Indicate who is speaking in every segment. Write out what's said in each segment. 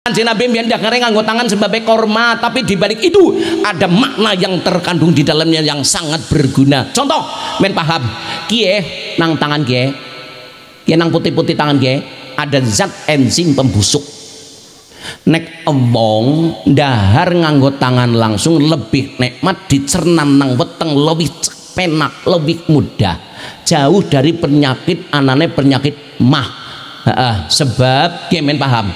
Speaker 1: Kanjeng Nabi mbiyen dagare nganggo tangan sebagai korma, tapi di balik itu ada makna yang terkandung di dalamnya yang sangat berguna. Contoh, men paham, kiye nang tangan kiye nang putih-putih tangan kiye ada zat enzim pembusuk. Nek embong dahar nganggo tangan langsung lebih nikmat, dicerna nang weteng lebih penak, lebih mudah, jauh dari penyakit anane penyakit mah. Sebab kiye men paham,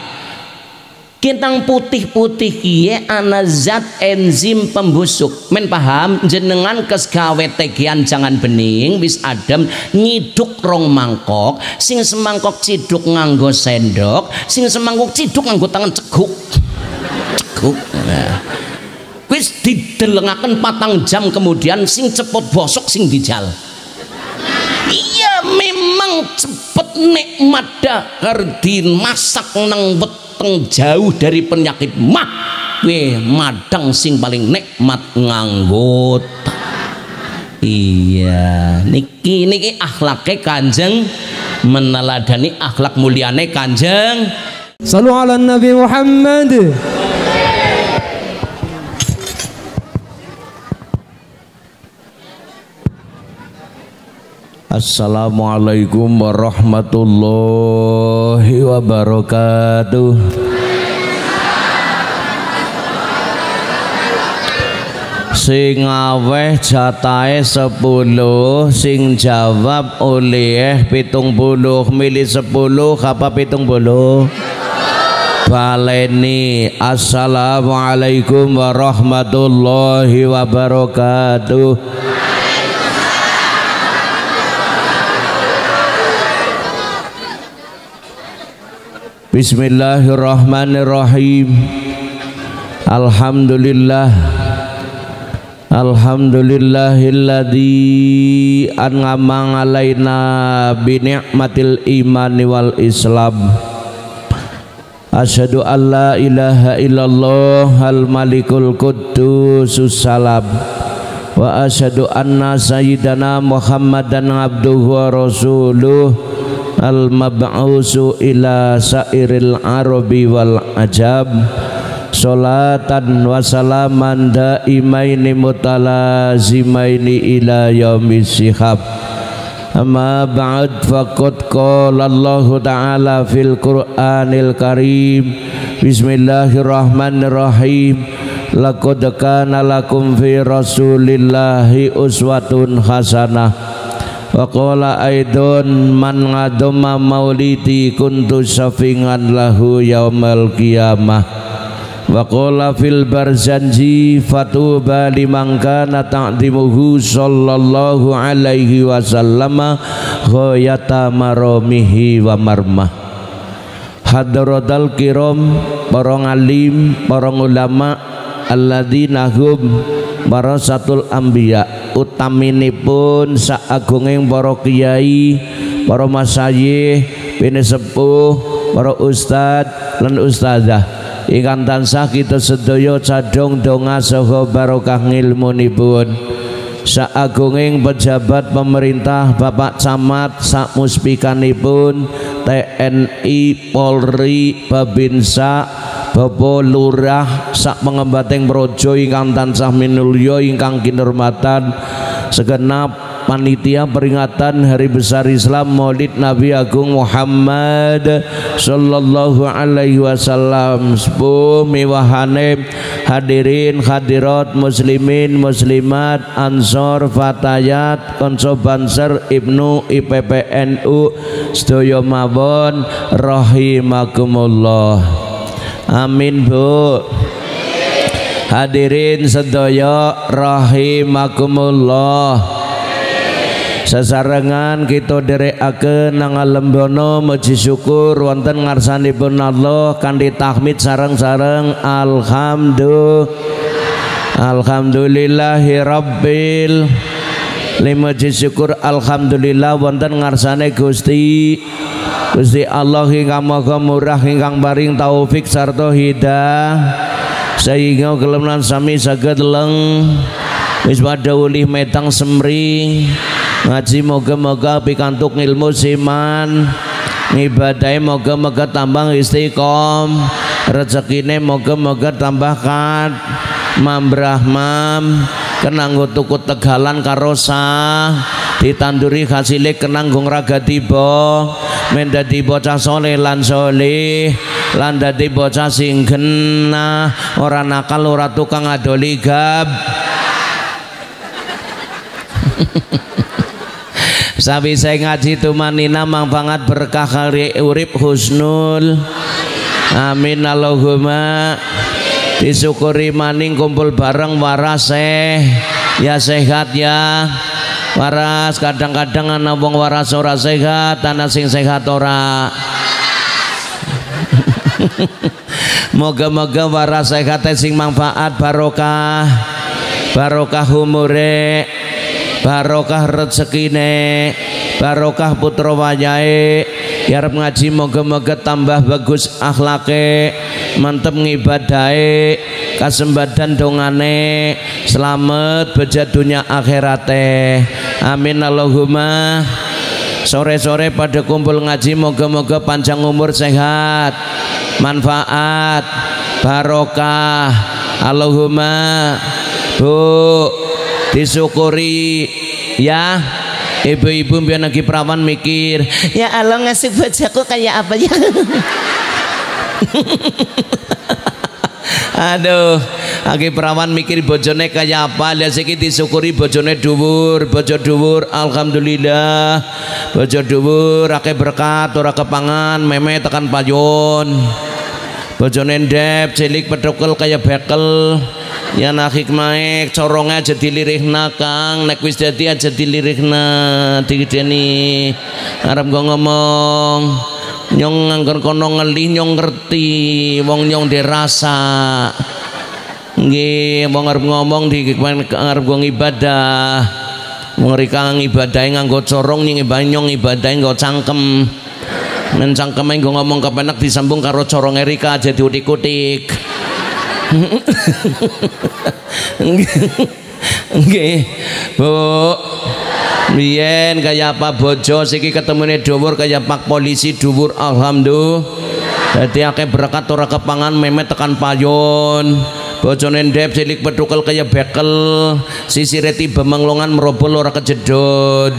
Speaker 1: kintang putih-putih kiye ana zat enzim pembusuk. Men paham, jenengan kes gawe tegian jangan bening wis adem nyiduk rong mangkok, sing semangkok ciduk nganggo sendok, sing semangkok ciduk nganggo tangan ceguk. Nah, wis didelengaken 4 jam kemudian sing cepot bosok sing dijal. Iya memang cepet nikmat dahar dimasak nang weteng jauh dari penyakit mah. Weh madang sing paling nikmat nganggo. Iya niki akhlake Kanjeng, meneladani akhlak muliane Kanjeng.
Speaker 2: Sallu ala Nabi Muhammad.
Speaker 3: Assalamualaikum warahmatullahi wabarakatuh. Sing aweh jatahe 10, sing jawab oleh 70, milih 10 apa 70? Baleni. Assalamualaikum warahmatullahi wabarakatuh. Bismillahirrahmanirrahim. Alhamdulillahilladzi an'ama alaina bi ni'matil imani wal islam. Asyhadu an la ilaha illallah al malikul quddusus salam wa asyhadu anna sayyidana Muhammadan abduhu wa rasuluh al-mab'usu ila sairil arabi wal ajab. Salatan wa salaman daimaini mutalazimaini ila yaumis syihab. Amma ba'd, faqad qala Allah ta'ala fil Qur'anil Karim. Bismillahirrahmanirrahim. Laqad kana lakum fi rasulillahi uswatun hasanah. Wa qala aidon man ngadoma maulidi kuntu syafi'an lahu yaumal qiyamah. Wa qala fil barzanji fatuba liman kana ta'dimuhu sallallahu alaihi wasallam ghayata maramihi wa marmah. Hadratal kiram, para ngalim, para ulama, alladzina hum warasatul anbiya, utaminipun saagunging para kiai, para masyayikh, bini sepuh, para ustad lan ustadzah ingkang tansah kita sedaya cadhong donga saha barokah ngilmunipun. Saagunging pejabat pemerintah, Bapak Camat, sakmuspikanipun, TNI, Polri, Babinsa, Bapak Lurah, sak pengembating projo ingkang tansah minulya ingkang kinurmatan, segenap panitia peringatan Hari Besar Islam Maulid Nabi Agung Muhammad sallallahu alaihi wasallam. Sepuh miwahane hadirin hadirat muslimin muslimat ansor fatayat konso banser ibnu IPPNU sedaya mawon rahimakumullah. Amin Bu. Hadirin sedaya rahimakumullah. Sesarengan kita dherekaken nang alembono muji syukur wonten ngarsanipun Allah kanthi tahmid sareng-sareng alhamdulillahi rabbil muji syukur alhamdulillah wonten ngarsane Gusti Allah ingkang maha murah ingkang paring taufik sarta hidayah sehingga kelemahan sami saged leng wis padha ulih metang semring ngaji moga-moga pikantuk ilmu siman, ngibadahe moga-moga tambang istiqom, rezekine moga-moga tambahkan mambrahmam kenanggo tuku tegalan karosa ditanduri hasilé kenanggung raga tiba mendadi bocah soleh lan soleh lan dadi bocah sing genah ora nakal ora tukang adoli gab. Sawise ngaji tumanina mangpangat berkah kari urip husnul amin Allahumma. Disyukuri maning kumpul bareng waras ya sehat ya waras. Kadang-kadang ana wong waras ora sehat, ana sing sehat ora. Moga-moga waras sehat sing manfaat barokah barokah umure barokah rezekine barokah putra wayahe. Ya Rab ngaji moga-moga tambah bagus akhlake mantep ngibadahe kasembadan dongane selamat beja dunia akhirate amin Allahumma. Sore-sore pada kumpul ngaji moga-moga panjang umur sehat manfaat barokah Allahumma. Bu disyukuri ya. Ibu-ibu biar lagi perawan mikir, ya Allah ngasih bojoku kayak apa ya? Aduh, lagi perawan mikir bojone kayak apa? Lihat sedikit disyukuri bojone dhuwur, bojo dhuwur, alhamdulillah. Bojo dhuwur, akeh berkat, ora kepangan, meme tekan payon. Bojone ndep, cilik pedokel kayak bekel. Ya nak hikmah corongnya aja dilirihna Kang, nek wis dadi aja dilirihna digedeni. Arep ngomong nyong nganggur kono ngelih nyong ngerti wong nyong dirasa nggih. Wong arep ngomong di arep ngibadah wong rikang ibadah nganggo corong nying nyong ibadah nggo cangkem men cangkeme nggo ngomong kepenak disambung karo corong Erika aja diutik-utik. Nggih Bu biyen kaya apa bojo siki ketemune dhuwur kaya pak polisi dhuwur alhamdulillah. Dadi akeh berkat ora kepangan memet tekan payon. Bojone ndep cilik petukel kaya bekel sisire tiba menglongan merobol ora kejedot.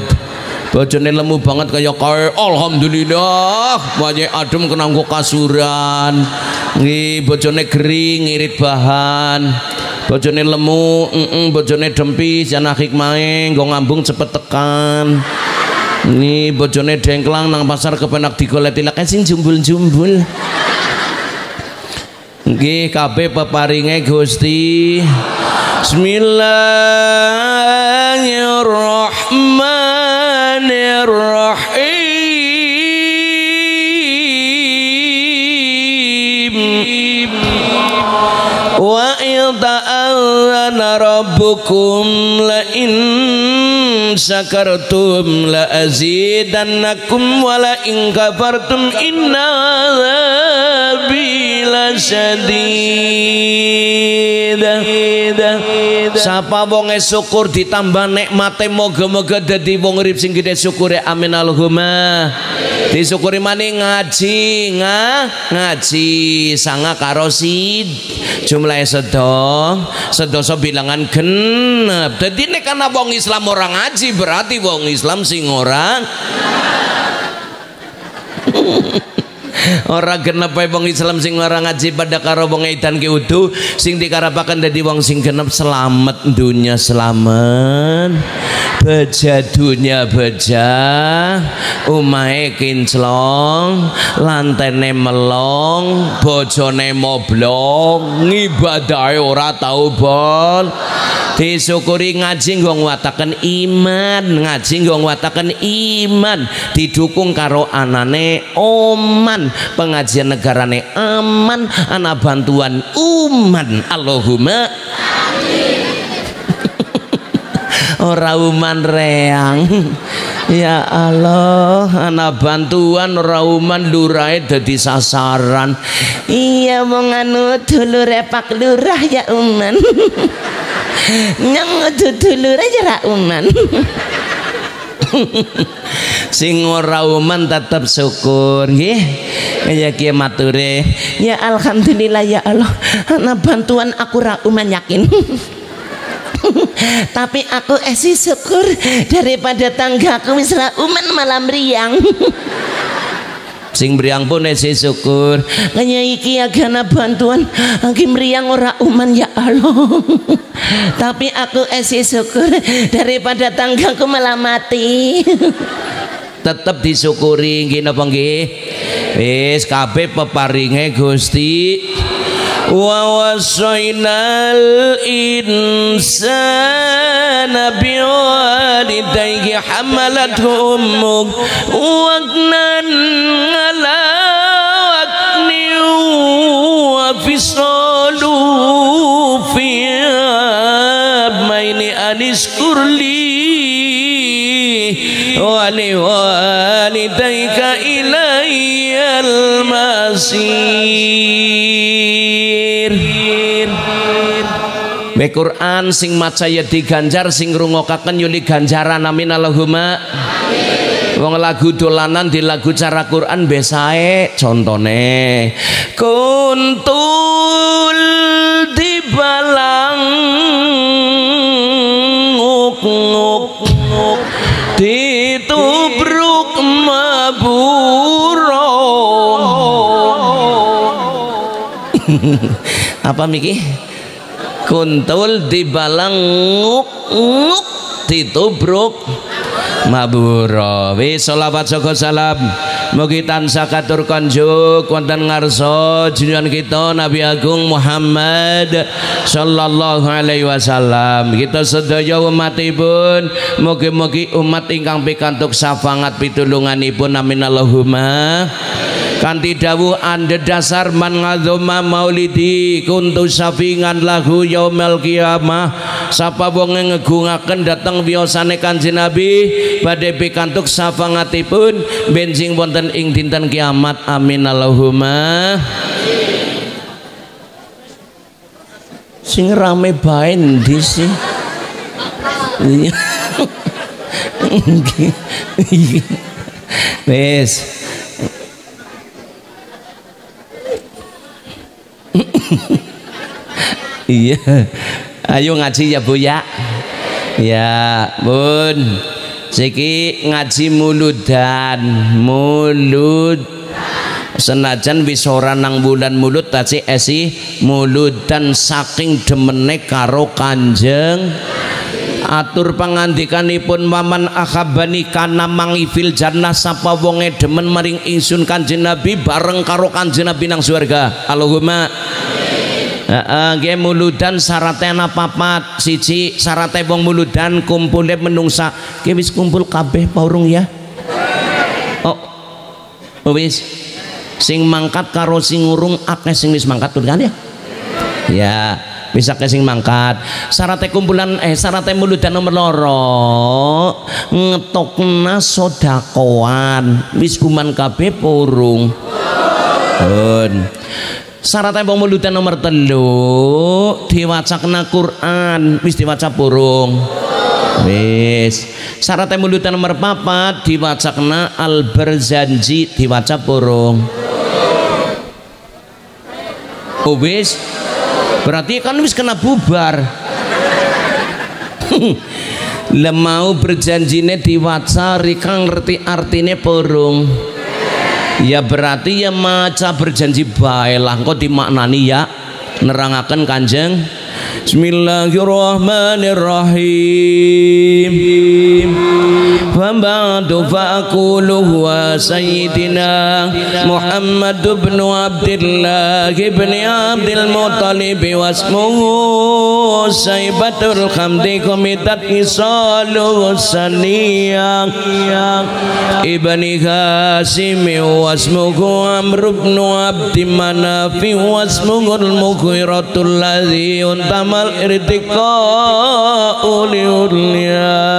Speaker 3: Bojone lemu banget kaya alhamdulillah wae adem kenanggo kasuran. Nggih bojone gering ngirit bahan. Bojone lemu bojone dempis ana hikmahe nggo ngambung cepet tekan. Nggih bojone dengklang nang pasar kepenak digoleti lek sing jumbul-jumbul. Nggih kabeh peparinge Gusti. Bismillahirrahmanirrahim. Wa ta'ala rabbukum la in syakartum la azidannakum wa la in kafartum inna bila syadid. Sapa wonge syukur ditambah nikmate moga-moga dadi wong urip sing gede syukure amin Allahumma. Disyukuri maning ngaji ngaji sanga karo sid jumlahe sedoso bilangan genep. Dadi nek ana wong Islam ora ngaji berarti wong Islam sing ora ora genep wae wong Islam sing ora ngaji pada karo wong edan ki udu sing dikarapaken dadi wong sing genep selamat dunya selamat beja dunya beja umahe kinclong lantene melong bojone moblong ngibadahe ora tau bol. Disyukuri ngaji nggo nguwataken iman, ngaji nggo nguwataken iman, didukung karo anane oman, pengajian negarane aman, ana bantuan uman. Allahumma amin. Ora uman reang. Ya Allah, ana bantuan ora uman lurahe dadi sasaran. Iya wong anu dulure Pak Lurah ya uman. Nyang dulur aja ra uman.
Speaker 1: Sing ora uman tetep syukur nggih. Kaya kiye mature, ya alhamdulillah ya Allah, ana bantuan aku ra uman yakin. Tapi aku esi syukur daripada tanggaku wis ra uman malah mriyang. Sing mriyang pun esi syukur. Kaya iki agana bantuan iki mriyang ora uman ya Allah. Tapi aku esi syukur daripada tanggaku malah mati. Tetep disyukuri nggih napa nggih? Wis kabeh peparinge Gusti. Wa wasainal insana biwalidayhi hamalathu ummuh waqnan ala waqni wa fisalu fi maini aniskurli wa liwalidayka ilayyal masir. Be Quran sing maca ya diganjar, sing ngrungokaken yo ganjaran. Amin Allahumma amin. Wong lagu dolanan di lagu cara Quran besae contone kuntul dibalang nguk ditubruk maburo. Apa miki? Kuntul dibalang nguk ditubruk maburo. Wis sholawat saka salam mugi tansah katur konjuk wonten ngarsa junjungan kita Nabi Agung Muhammad sallallahu alaihi wasallam. Kita sedaya umatipun mugi-mugi umat ingkang pikantuk syafaat pitulunganipun. Amin Allahumma. Kanthi dawuh ande dasar man ngadzoma maulidi kuntu syafingan lahu yaumil qiyamah. Sapa wong ngegungaken dhateng wiyosane Kanjeng Nabi badhe pikantuk syafaatipun benjing wonten ing dinten kiamat. Amin Allahumma. Sing rame bae ndi sih? Wes. Iya, ayo ngaji ya Bu ya. Ya Bun, siki ngaji muludan, mulud. Senajan wis ora nang bulan mulud tasih esi muludan saking demene karo Kanjeng. Atur pangandikanipun waman akhabani kana mangifil jannah, sapa wonge demen maring ingsun Kanjeng Nabi bareng karo Kanjeng Nabi nang surga. Allahumma nggih. Muludan syaratnya ana papat. Siji syaratnya wong muludan kumpule menungsa. Ki wis kumpul kabeh apa urung ya? Oh wis sing mangkat karo sing urung akeh sing wis mangkat kan ya? Ya bisa ke sing mangkat. Syaratnya kumpulan syaratnya muludan nomor loro ngetokna sodakoan wis kuman kabeh purung. Syaratnya wong muludan nomor 3 diwacakna Quran wis diwaca purung. Wis syaratnya muludan nomor 4 diwacakna Al-Barzanji diwaca purung. Oh wis berarti kan wis kena bubar. Lemau berjanjine diwaca rika ngerti artine purung. Ya berarti ya maca berjanji bae lah engko dimaknani ya nerangaken Kanjeng. Bismillahirrahmanirrahim. Famba'du fa'akulu wa sayyidina Muhammad ibn Abdillah ibn Abdil Muttalib wasmuhu Saibatul Hamdi Komitat Isalu Saniyah ibni Hasimi wasmuhu Amr ibn Abdi Manafi wasmuhu Al-Mughiratul ladhi untamal irtiqa'u liuliyah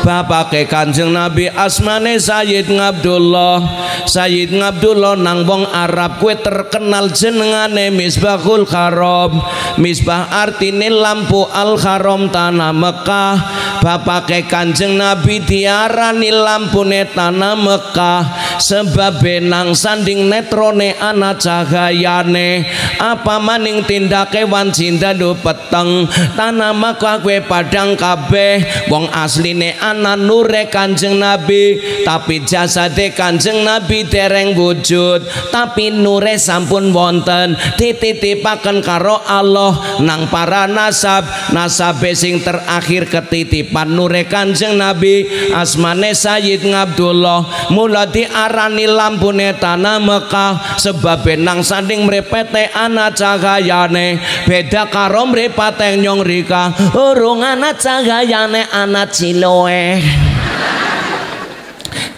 Speaker 3: bapake Kanjeng Nabi asmane Sayyid Abdullah. Sayyid Abdullah nang wong Arab kue terkenal jenengane Misbahul Haram. Misbah artine lampu Al Haram tanah Mekah. Bapake Kanjeng Nabi diarani lampune tanah Mekah sebab nang sanding netrone ana cahayane. Apa maning tindake wan cindadu peteng tanah Mekah kue padang kabeh. Wong asline ana nure Kanjeng Nabi tapi jasade Kanjeng Nabi dereng wujud tapi nure sampun wonten dititipaken karo Allah nang para nasab. Nasabe sing terakhir ketitipan nure Kanjeng Nabi asmane Sayyid Abdullah. Mula diarani lampune tanah Mekah sebab nang sanding mrepete ana cahayane. Beda karo mrepate nyong rika urung ana cahayane ana ciloe.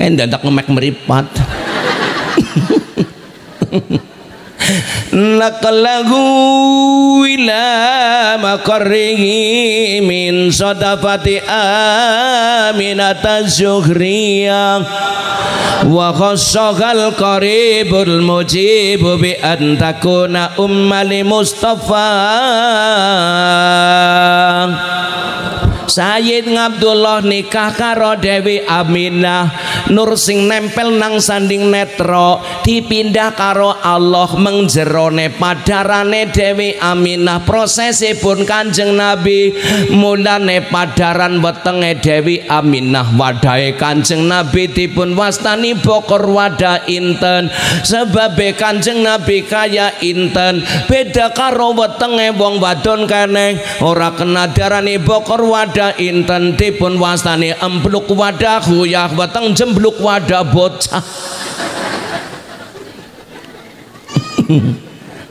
Speaker 3: Dadak ngemek meripat. Naqalahu ila maqarrihi min sadafati Aminata Zuhriyah wa khassahal qaribul mujibu bi an takuna ummali Mustafa. Sayyid Abdullah nikah karo Dewi Aminah. Nur sing nempel nang sanding netro dipindah karo Allah mengjerone padarane Dewi Aminah. Prosesipun Kanjeng Nabi mulane padaran wetenge Dewi Aminah wadahe Kanjeng Nabi dipun wastani bokor wadah inten sebab Kanjeng Nabi kaya inten. Beda karo wetenge wong wadon kene ora kena darani bokor wadah inten dipun wastani embluk wadah huyah weteng jembluk wadah bocah.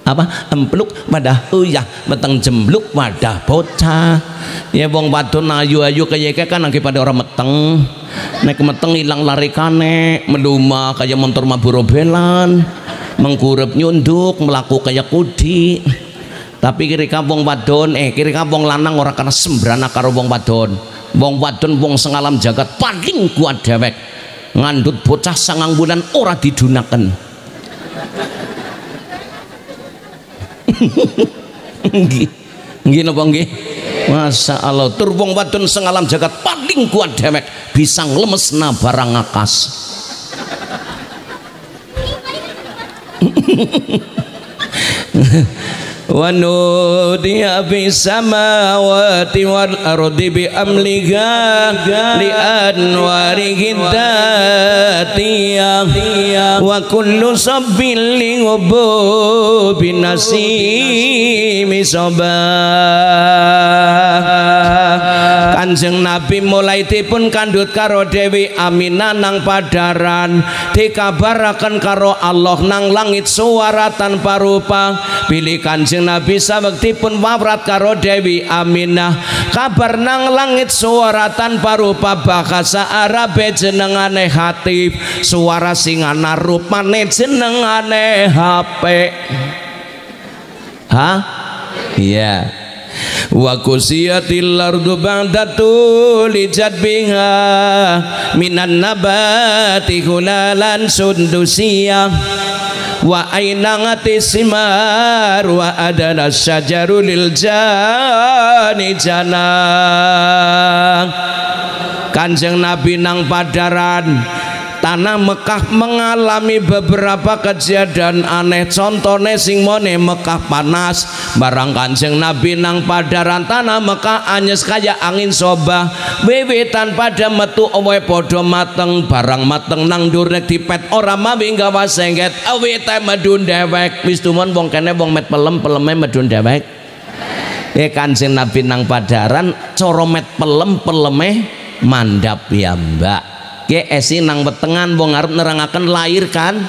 Speaker 3: Apa empluk wadah uyah weteng jembluk wadah bocah. Ya wong wadon ayu-ayu kaya kan lagi pada orang meteng. Nek meteng ilang larikane meluma kaya motor maburo-belan mengkurep nyunduk melaku kaya kudi. Tapi kiri kampung wadon kiri kampung lanang ora kana sembrana karo wong wadon. Wong wadon wong sengalam jagat paling kuat dewek. Ngandut bocah 9 bulan ora didunaken. Nggih napa nggih? Masya Allah tur wong wadon sengalam jagat paling kuat dewek bisa nglemesna barang ngakas. Wa nudiya bis samawati wal ardi bi amliha li anwari hidatiyah wa kullu sabbil li bi nasimi sabah. Kanjeng Nabi mulai dipun kandhut karo Dewi Aminah nang padaran dikabaraken karo Allah nang langit suara tanpa rupa. Pilih Kanjeng Nabi sawektipun wawrat karo Dewi Aminah kabar nang langit suara tanpa rupa bahasa Arabe jenengane Hatib suara sing ana rupane jenengane HP. Hah? Iya. Wa kusiyatil ardu ba'da tuli jadbiha minan nabati hulalan sundusiyah wa aina ngati simar wa adana syajaru lil jani jana. Kanjeng Nabi nang padaran tanah Mekah mengalami beberapa kejadian aneh. Contohnya sing mone Mekah panas barang Kanjeng Nabi nang padaran tanah Mekah anyes kaya angin sobah. Wiwitan pada metu owe podo mateng barang mateng nang durnek dipet ora mawi gawa sengget awite medun dewek. Wis tumun wong kene wong met pelem-peleme medun dewek. Kanjeng Nabi nang padaran cara met pelem-peleme mandap ya mbak. Esi nang wetengan wong arep nerangaken lahir kan,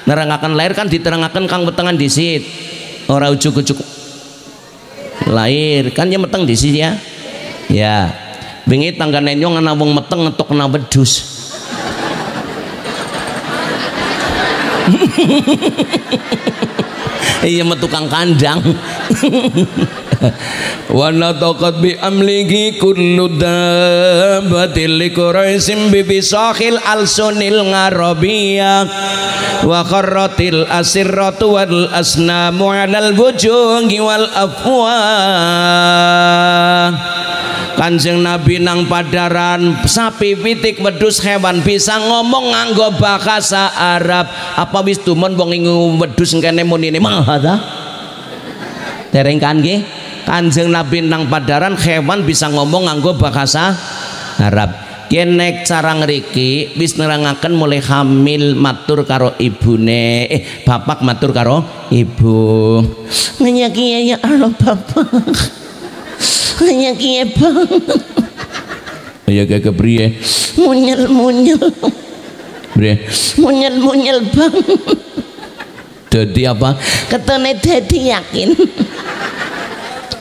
Speaker 3: nerangaken lahir kan diterangaken kang wetengan disit ora ujug-ujug lahir kan ya meteng disit ya. Ya wingi tanggane nyong ana wong meteng ngetok kena wedhus. Iya metu kang kandang. wa nataqat bi amlihi kullu dabbatil liqraisim bi bisahil alsunil ngarabiyah wa kharratil asirratu wal asnamu alal wujuhi wal afwah. Kanjeng Nabi nang padaran sapi pitik wedhus hewan bisa ngomong nganggo bahasa Arab. Apa wis tumun wong ing wedhus kene munine mahadha dereng kan nggih. Kanjeng Nabi nang padaran hewan bisa ngomong nganggo bahasa Arab. Kenek cara ngriki wis nerangaken mulai hamil matur karo ibune, bapak matur karo ibu. Menyaki ya Allah bapak. Hanya kiye bang. Ya kayak kepriye? Munyel Bre. Munyel bang. Dadi apa? Ketone dadi yakin.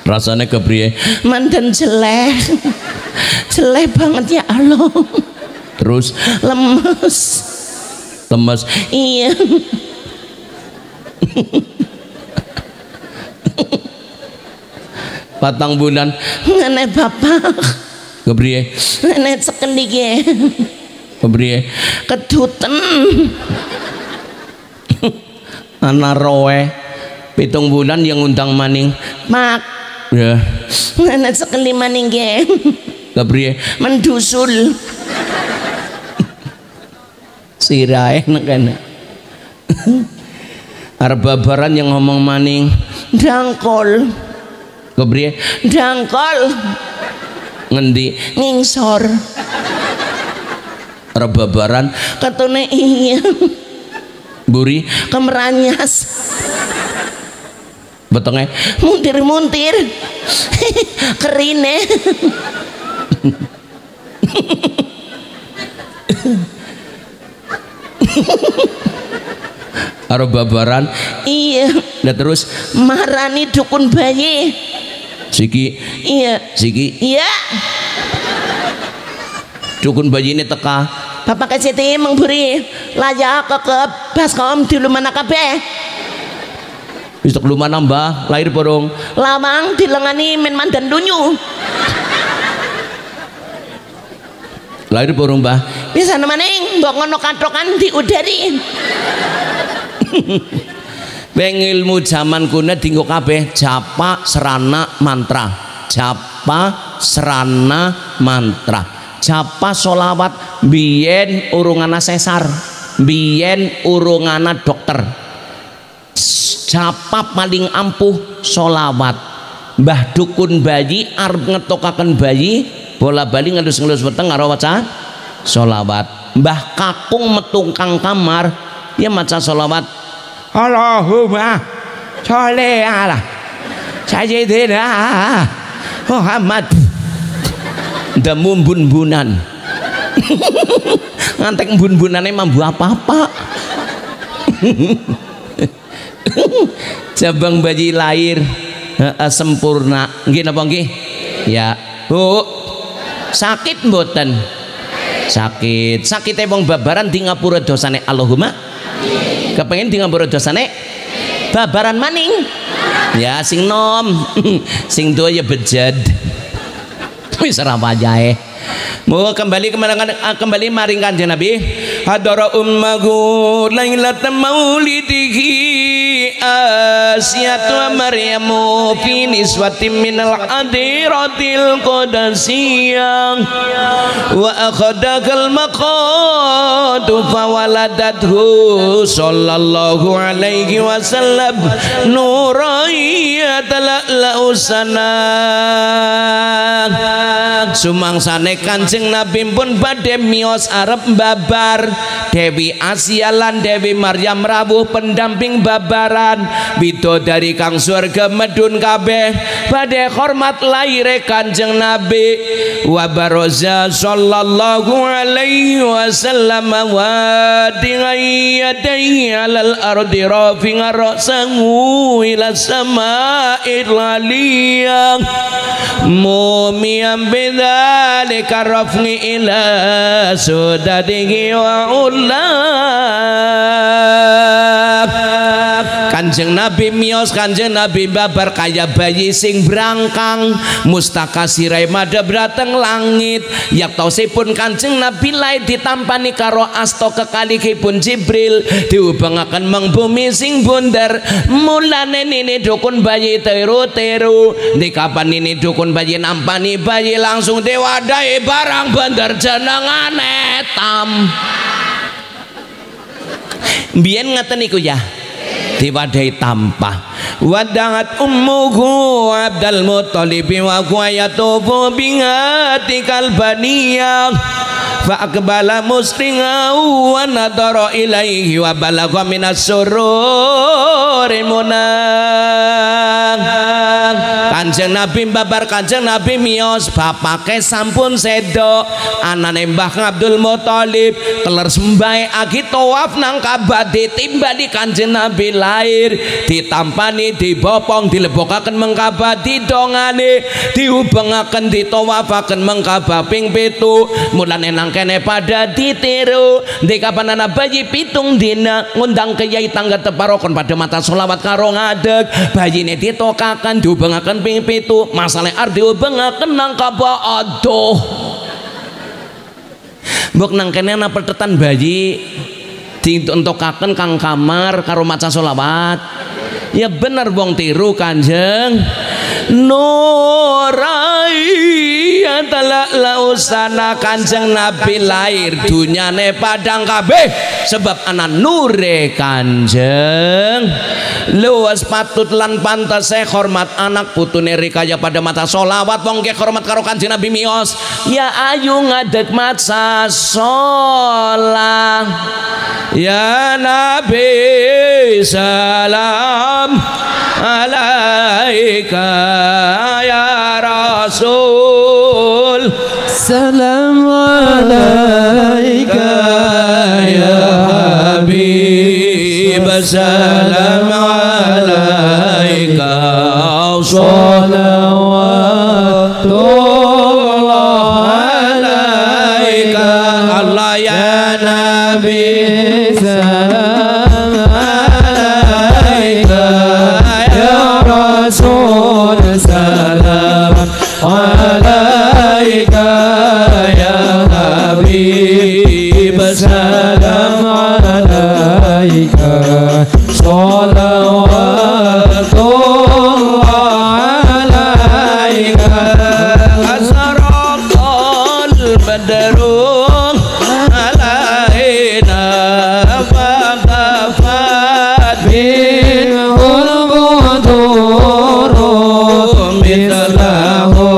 Speaker 3: Rasanya kepriye? Mandan jelek. Jelek banget ya Allah. Terus lemes. Iya. Patang bulan ngene bapak kepriye ngene sekeli ki kepriye keduten ana roe 7 bulan yang ngundang maning mak ya ngene sekeli maning ki kepriye mendusul sirae nek kene arep babaran yang ngomong maning dangkol kepriye dangkol ngendi ngingsor rebabaran katone iya buri kemeranyas betenge muntir kerine arep babaran iya lah terus marani dukun bayi siki iya siki iya dukun bayi ini teka bapak kasih mengburi layak ke baskom di lumana kabeh wis tek lumana mbah lahir borong lamang dilengani men mandan dunyu lahir borong mbah bisa nemaning mbok ngono katrokan di udari Pengilmu zaman kuna dinggo kabeh japa serana mantra. Japa serana mantra. Japa solawat biyen urungana sesar, biyen urungana dokter. Japa paling ampuh solawat. Mbah dukun bayi arep ngetokaken bayi bola bali ngelus-ngelus weteng karo waca solawat. Mbah kakung metung kang kamar ya maca solawat. Allahumma sholli ala sayyidina Muhammad. Demu bun-bunan ngantek bun-bunane mambu apa-apa. Jabang bayi lahir sempurna nggih napa nggih ya Bu sakit mboten sakit wong babaran di ngapura dosane Allahumma kepengen di ngapura dosane babaran maning ya sing nom sing doya bejad wis ora wayahe. Mau kembali maring Kanjeng Nabi hadara ummahu lailatan maulidihi Asiyatu wa Maryamu fi niswatin minal adiratil qadasiyah wa akhadakal maqadu fawaladathu sallallahu alaihi wasallam nurayyatal usana. Sumangsane Kanjeng Nabi pun badhe miyos arep babar. Dewi Asia lan Dewi Maryam rawuh pendamping babaran. Bidodari kang surga medun kabeh badhe hormat laire Kanjeng Nabi. Wa baraza sallallahu alaihi wasallam wa diyadai alal ardi rafi'a ra'sahu ila sama'il aliyah mumiyan bidzalika rafni ila sudadihi wa ullah.
Speaker 1: Kanjeng Nabi miyos, Kanjeng Nabi babar kaya bayi sing brangkang, mustaka sirai madhep dhateng langit. Yaktosipun Kanjeng Nabi lair ditampani karo asta kekalihipun Jibril, diubengaken meng bumi sing bundar. Mulane nini dukun bayi teru-teru, dikapan nini dukun bayi nampani bayi langsung diwadahi barang bandar jenengane tam. Biyen ngaten niku ya, diwadahi tampah. Wadangat ummuhu Abdul Muttalib wa huwa yatufu bingati kalbaniyah fa aqbala musringa wa nadara ilaihi wa balagha minas sururi munang. Kanjeng Nabi babar Kanjeng Nabi miyos, bapake sampun sedo, anane Mbah Abdul Muttalib keler sembahe agi tawaf nang Ka'bah, ditimbali Kanjeng Nabi lair, ditampani, dibopong, dilebokaken mengkabah, didongane, diubengaken, ditawafaken mengkabah ping 7. Mulane nang kene pada ditiru, dikapan ana bayi 7 dina ngundang Kyai tangga teparokon pada mata selawat karo ngadeg, bayine ditokaken diubengaken ping 7. Masalah arep diubengaken nang Ka'bah, aduh mbok nang kene ana petetan bayi dientokaken kang kamar karo maca selawat. Ya bener wong tiru Kanjeng Nurai adalah lausana Kanjeng Nabi lair dunyane padang kabeh sebab ana nure Kanjeng. Luwes patut lan pantes hormat anak putune rikaya pada mata solawat wong ge hormat karo Kanjeng Nabi miyos. Ya ayu ngadeg maca sholat ya Nabi salam alaika ya Rasul
Speaker 2: salam alaika ya Habib
Speaker 1: salam alaika salawatullah alaika Allah ya Nabi salam alaika ya Rasul salam alaika ya Habib salam alaika salawatullah alaika asraqal badru alaina faqafat binhul buduru mithlahu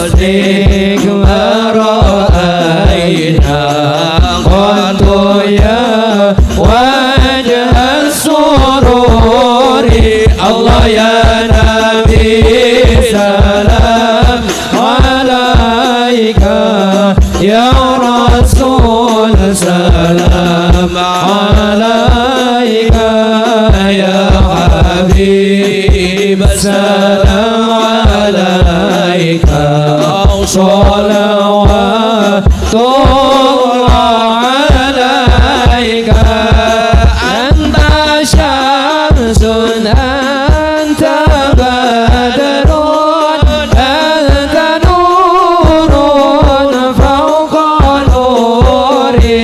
Speaker 1: stikmaraina qadu ya wajah sururi Allah ya Nabi salam alaika ya Rasul salam alaika ya Habib salam alaika salawatullah alaika anta syamsun anta badrun anta nurun fawqa nuri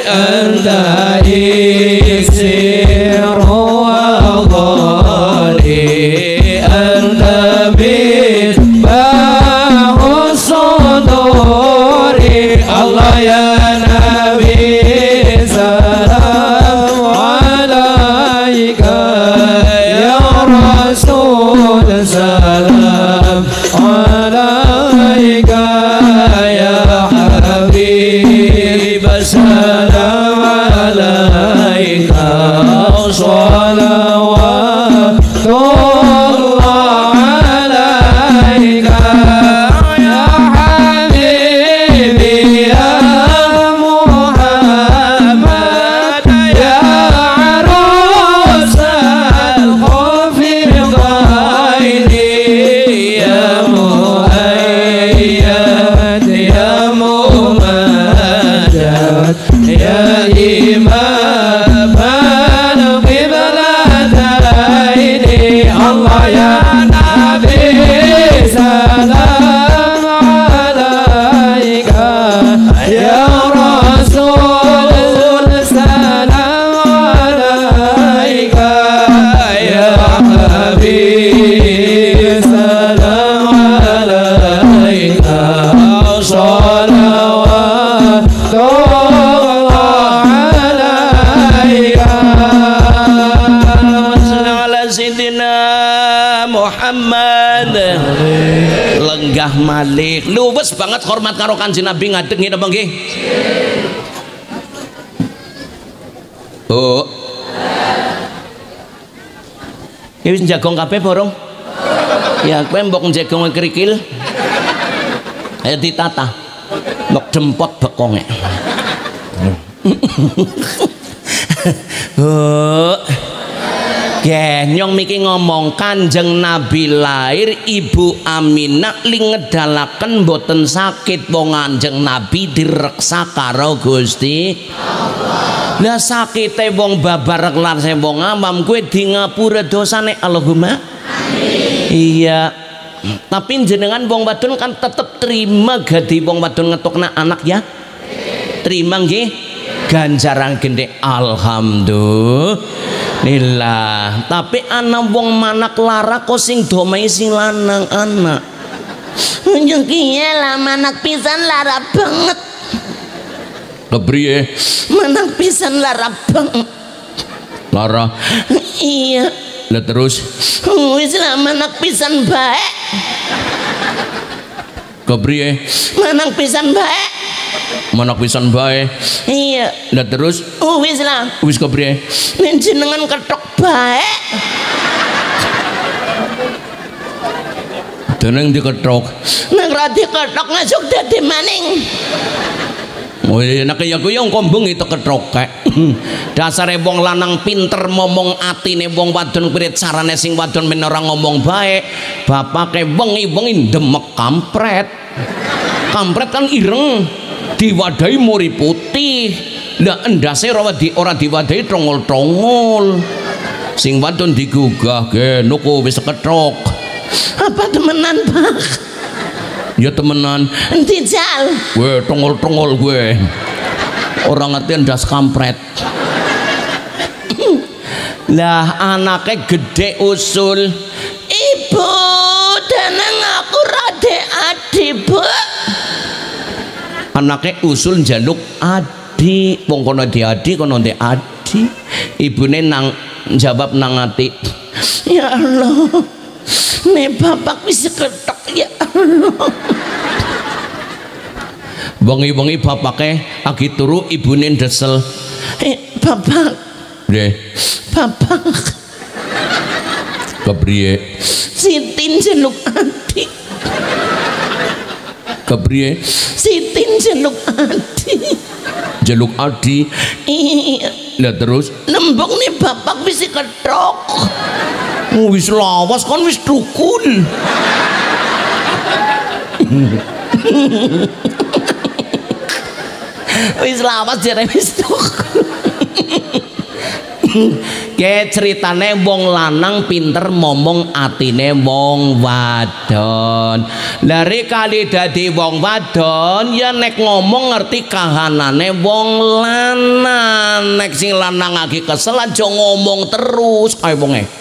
Speaker 1: anta iksir wa dhali anta misbahus suduri Allah Sayyidina Muhammad. Lenggah malih luwes banget hormat karo Kanjeng Nabi ngadeg nggih napa nggih? Oh. Ya wis njagong kabeh borong. Ya kowe mbok njagong kerikil. Ayo ditata. Mbok jempot bekonge. Oh. Genyong miki ngomong Kanjeng Nabi lahir Ibu Aminah li ngedalaken boten sakit wong Kanjeng Nabi direksa karo Gusti Allah. Lah sakite wong babar kelar wong awam kuwi di ngapura dosane Allahumma amin. Iya. Tapi jenengan wong wadon kan tetep terima gadi wong wadon ngetokna anak ya. Terima nggih ganjaran gede alhamdulillah. Tapi anak wong manak lara kok sing domai sing lanang anak. Njung kiye lah manak pisan lara banget.
Speaker 3: Kepriye?
Speaker 1: Manak pisan lara banget.
Speaker 3: Lara.
Speaker 1: Iya.
Speaker 3: Lah terus?
Speaker 1: Wis lah manak pisan bae.
Speaker 3: Kepriye?
Speaker 1: Manak pisan bae.
Speaker 3: Manak pisan bae.
Speaker 1: Iya.
Speaker 3: Lah terus?
Speaker 1: Wis lah.
Speaker 3: Wis kepriye?
Speaker 1: Nen jenengan ketok bae.
Speaker 3: Deneng diketok.
Speaker 1: Nang ra diketok ngasuk dadi maning.
Speaker 3: Oh iya nek ya kuwi kombong itu ketrokek. Dasare wong lanang pinter momong atine wong wadon pirit carane sing wadon men ora ngomong baik. Bapake wengi-wengi demek kampret. Kampret kan ireng. Diwadahi muri putih. Lah endase ora diwadahi trongol-trongol. Sing wadon digugah ge nuku wis ketrok.
Speaker 1: Apa temenan, Pak?
Speaker 3: Ya temenan.
Speaker 1: Endi jal?
Speaker 3: Gue tongol-tongol gue. Orang ngerti ndas kampret.
Speaker 1: Lah anaknya gede usul. Ibu, danang aku rade adi, Bu.
Speaker 3: Anaknya usul njaluk adi. Wong kono di adi, kono di adi. Ibune nang jawab nang ati.
Speaker 1: Ya Allah. Nek bapak bisa ketok ya Allah.
Speaker 3: Wengi-wengi bapake lagi turu ibune ndesel.
Speaker 1: Bapak.
Speaker 3: Nggih.
Speaker 1: Bapak.
Speaker 3: Kepriye?
Speaker 1: Sitin jeluk adi.
Speaker 3: Kepriye?
Speaker 1: Sitin jeluk adi.
Speaker 3: Jeluk adi.
Speaker 1: Iya.
Speaker 3: Lah terus?
Speaker 1: Nembung nih bapak bisa ketok.
Speaker 3: Wis lawas kan wis dukun.
Speaker 1: Wis lawas jare wis dukun.
Speaker 3: Ke ceritane wong lanang pinter momong atine wong wadon. Lari kali dadi wong wadon ya nek ngomong ngerti kahanane wong lanang. Nek sing lanang lagi kesel aja ngomong terus kae wonge.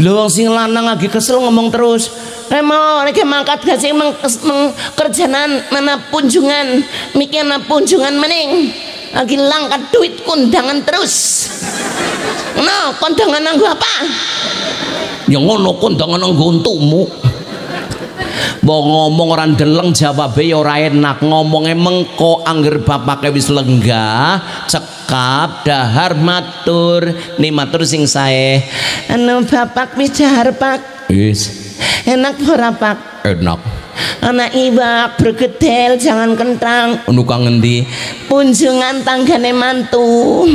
Speaker 3: Lho sing lanang lagi kesel ngomong terus.
Speaker 1: Remo nek mangkat gasing kerjaan mana punjungan, mikir na punjungan mening. Lagi langkat duit kondangan terus. No, kondangan nanggo apa?
Speaker 3: Ya ngono kondangan nanggo untumu.
Speaker 1: Wong ngomong ora ndeleng jawabe ya ora enak. Ngomonge mengko angger bapake wis lenggah, cekap dahar matur, ni matur sing sae. Anu bapak wis dahar Pak.
Speaker 3: Wis.
Speaker 1: Enak ora Pak?
Speaker 3: Enak.
Speaker 1: Anak iwak bergedel jangan kentang.
Speaker 3: Anu kang ngendi?
Speaker 1: Punjungan tanggane mantu.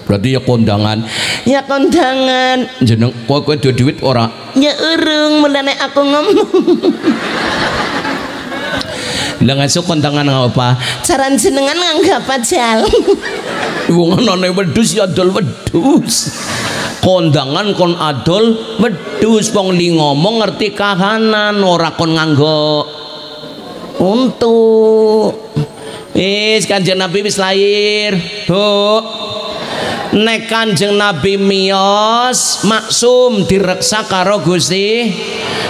Speaker 3: Berarti ya kondangan.
Speaker 1: Ya kondangan.
Speaker 3: Jeneng kowe duwe duit ora?
Speaker 1: Ya urung mulane aku ngomong.
Speaker 3: Lah ngasuk kondangan apa?
Speaker 1: Saran jenengan nganggap ajal.
Speaker 3: Wong anane wedhus ya adol wedhus. Kondangan kon adol wedhus wong li ngomong ngerti kahanan ora kon nganggo
Speaker 1: untuk wis Kanjeng Nabi wis lahir, Bu. Nek Kanjeng Nabi miyos maksum direksa karo Gusti.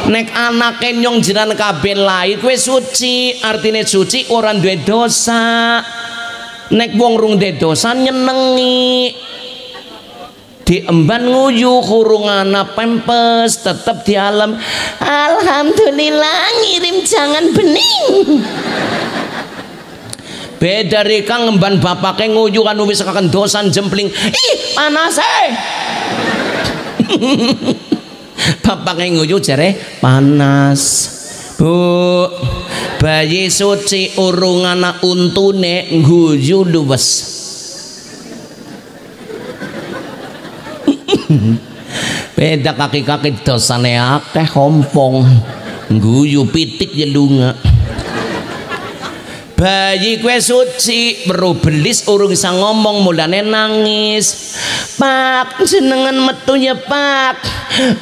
Speaker 1: Nek anake nyong jiran kabeh lahir kowe suci, artine suci ora duwe dosa. Nek wong rung duwe dosa nyenengi. diemban nguyu kurungana pempes tetep di alam. Alhamdulillah ngirim jangan bening. Beda rika ngemban bapake nguyu kan wis kekendosan jempling. Ih panas bapake nguyu jare panas. Bu bayi suci urungana untune nguyu luwes. Beda kaki-kaki dosane akeh kompong guyu pitik ya lunga. Bayi kue suci baru belis urung bisa ngomong mulane nangis. Pak jenengan metu ya pak.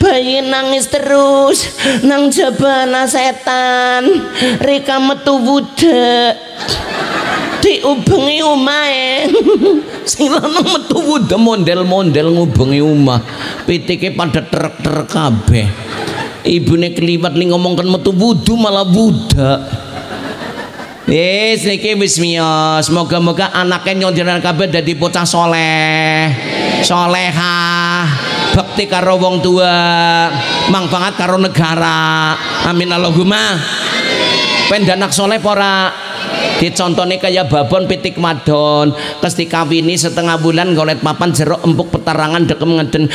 Speaker 1: Bayi nangis terus nang jabana setan rika metu budak diubengi umahe. Sing lanang metu wuda mondel-mondel ngubengi omah. Pitike pada trek-trek kabeh. Ibune keliwat li ngomongkan metu wudu malah budak. Niki wis miyos. Moga-moga anake nyondiran kabeh dadi bocah soleh, solehah, bakti karo wong tua, manfaat karo negara. Amin Allahumma. Pendanak soleh pora dicontone kaya babon pitik madon kesti kawini setengah bulan golet papan jeruk empuk petarangan dekem ngeden.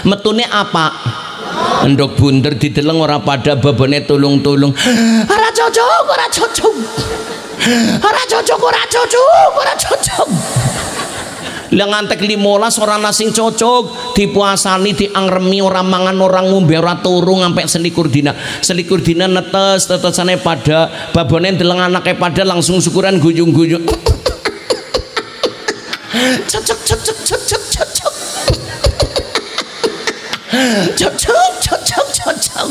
Speaker 1: Metune apa? Endok bunder dideleng ora pada babone tulung-tulung. Ora cocok, ora cocok. Ora cocok, ora cocok, ora cocok. Lah ngantek 15 ora sing cocok, dipuasani diangremi ora mangan ora ngombe ora turu ngampe selikur dina. Selikur dina netes tetesane pada babone ndeleng anake pada langsung syukuran guyung-guyung. Cocok cocok cocok cocok. Cocok cocok cocok.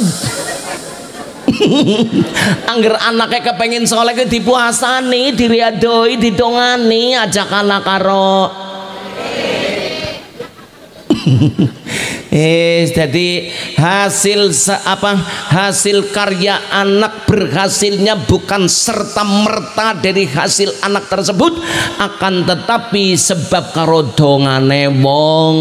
Speaker 1: Angger anake kepengin soleh ke dipuasani, diriadoi, didongani, ajak anak karo jadi hasil hasil karya anak berhasilnya bukan serta merta dari hasil anak tersebut, akan tetapi sebab karo dongane wong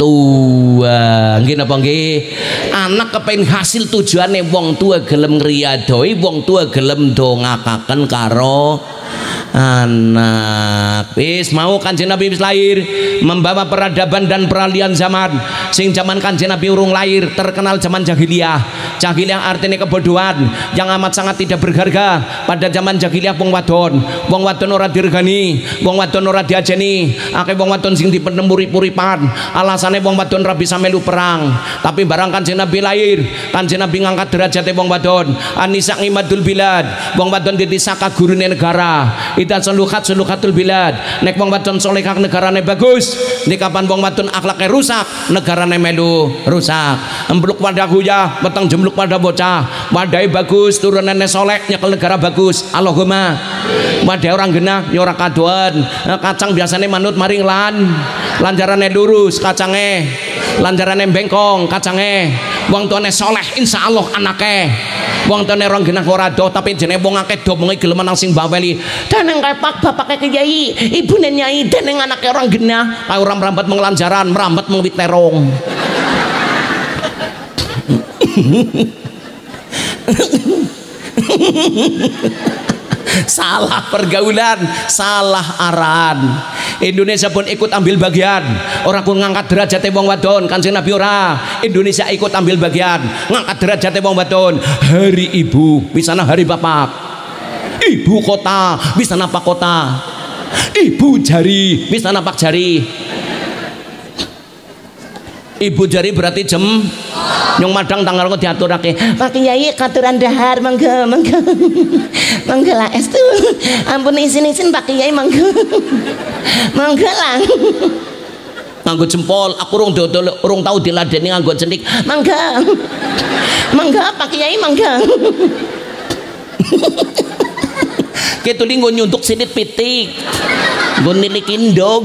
Speaker 1: tua. Nggih napa nggih? Anak kepengin hasil tujuane wong tua gelem ngriyadohi, wong tua gelem dongakaken karo anak. Wis mau Kanjeng Nabi wis lahir membawa peradaban dan peralihan zaman. Sing zaman Kanjeng Nabi urung lahir terkenal zaman jahiliyah. Jahiliyah artinya kebodohan yang amat sangat tidak berharga. Pada zaman jahiliyah wong wadon ora diregani, wong wadon ora diajeni. Akeh wong wadon sing dipendem urip-uripan. Alasane wong wadon ora bisa melu perang. Tapi barang Kanjeng Nabi lahir, Kanjeng Nabi ngangkat derajate wong wadon. Anisa ngimadul bilad, wong wadon ditisaka gurune negara. Dan suluhatul bilad. Nek wong wadon solehah negarane bagus. Nek kapan wong wadon akhlake rusak, negarane melu rusak. Embluk pada huyah, peteng jembluk pada bocah. Wadai bagus, turunane soleh, nyekel negara bagus. Allahumma. Wadai orang genah, ya ora kadoan. Kacang biasane manut maring lanjarane lurus kacange. Lanjarane bengkong kacange. Wong tuane soleh, insya Allah anake. Wong tuane orang genah ora do, tapi jenenge wong akeh do mengi gelem nang sing baweli. Deneng kepak bapake kiai, ibune nyai, deneng anake orang genah, kaya orang merambat mengelanjaran, merambat mengwit terong. Salah pergaulan, salah arahan. Indonesia pun ikut ambil bagian. Orang pun ngangkat derajat wong wadon. Kanjeng Nabi ora. Indonesia ikut ambil bagian ngangkat derajat wong wadon. Hari ibu bisana hari bapak. Ibu kota bisana pak kota. Ibu jari bisana pak jari. Ibu jari berarti jem nyong madang tanggal kok diaturake. Pak Kiai katuran dahar mangga mangga. Mangga lah estu. Ampun izin-izin Pak Kiai mangga. Mangga lah. Nganggo jempol, aku urung tahu diladeni nganggo cenik. Mangga. Mangga Pak Kiai mangga. Ketuli nggo nyuntuk sinit pitik. Nggo nilikin dog.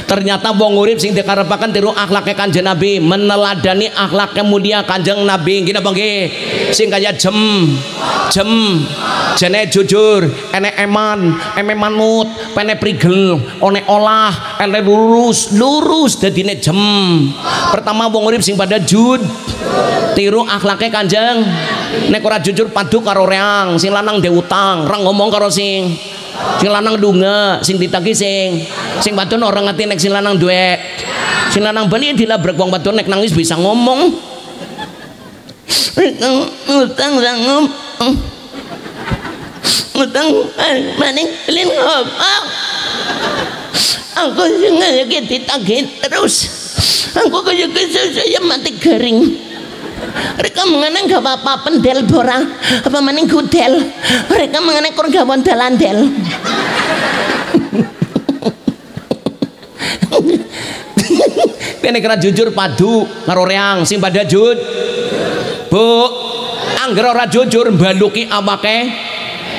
Speaker 1: Ternyata wong urip sing dikarepaken tiru akhlake Kanjeng Nabi, meneladani akhlak mulia Kanjeng Nabi. Nggih napa nggih? Sing kaya jene jujur, enek eman, manut, pene prigel, one olah, ene lurus dadine jem. Pertama wong urip sing pada tiru akhlake Kanjeng. Nek ora jujur padu karo reang, sing lanang dhe utang, rang ngomong karo sing lanang dunga, sing ditagi sing wadon ora ngerti nek sing lanang duwe. Sing lanang bali dilabrak wong wadon nek nangis bisa ngomong. Utang maning lin ngomong. Aku sing ngene ditagi terus. Aku kaya saya mati garing. Mereka mengenai gak apa-apa pendel bora apa maning gudel. Mereka mengenai kur gak wondal andel. Kene kira jujur padu karo reang sing pada Bu, angger ora jujur mbaluki awake.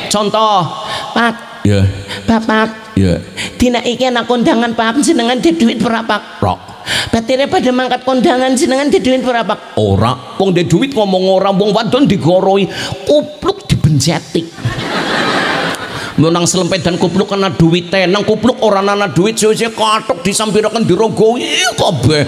Speaker 1: Contoh, Pak.
Speaker 3: Ya.
Speaker 1: Bapak.
Speaker 3: Ya.
Speaker 1: Dina iki ana kondangan Pak, jenengan di duit berapa?
Speaker 3: Rok.
Speaker 1: Batire pada mangkat kondangan jenengan di duit berapa?
Speaker 3: Ora,
Speaker 1: wong de duit ngomong ora, wong wadon digoroi, kupluk dibencetik. Menang selempet dan kupluk kena duit nang kupluk ora ana duit sesuk kathok disampiraken dirogoi kabeh.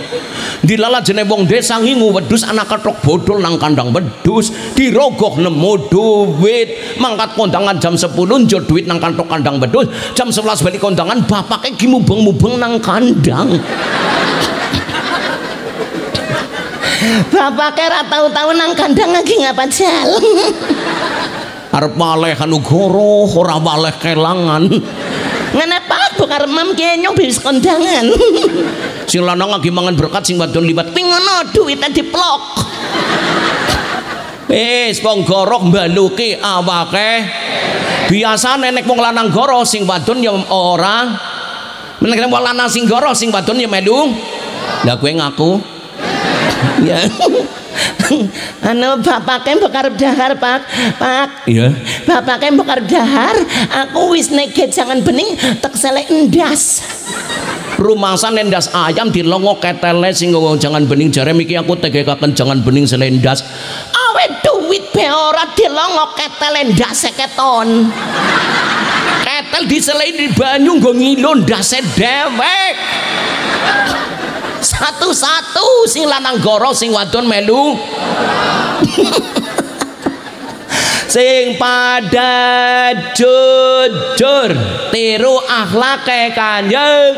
Speaker 1: Dilala jene wong desa ngingu wedhus anak kathok bodol nang kandang wedhus dirogoh nemu duit. Mangkat kondangan jam 10 njo duit nang kathok kandang wedhus, jam 11 balik kondangan bapake ki mubeng-mubeng nang kandang. Bapake ra tau-tau nang kandang lagi ngapa jal. Arep waleh anu goro ora waleh kelangan. Ngene Pak bokar mam ki nyobis kondangan. Sing lanang lagi mangan berkat sing wadon liwat. Kuwi ngono duwite diplok. Wis wong gorok mbaluki awake. Biasane nek wong lanang goro sing wadon ya ora. Nek wong lanang sing goro sing wadon ya melu. Lah kowe ngaku. Ya. Anu bapake mbok arep dahar Pak.
Speaker 3: Iya.
Speaker 1: Bapake mbok arep dahar, aku wis neget jangan bening tek selek endas. Rumasan endas ayam dilongo ketele sing jangan bening jare miki aku tegekaken jangan bening selek endas. Awe duit be ora dilongo ketele endase keton. Ketel diselei di banyu nggo ngilo ndase dhewek. Satu-satu sing lanang goro sing wadon melu. Sing pada jujur tiru akhlake Kanjeng.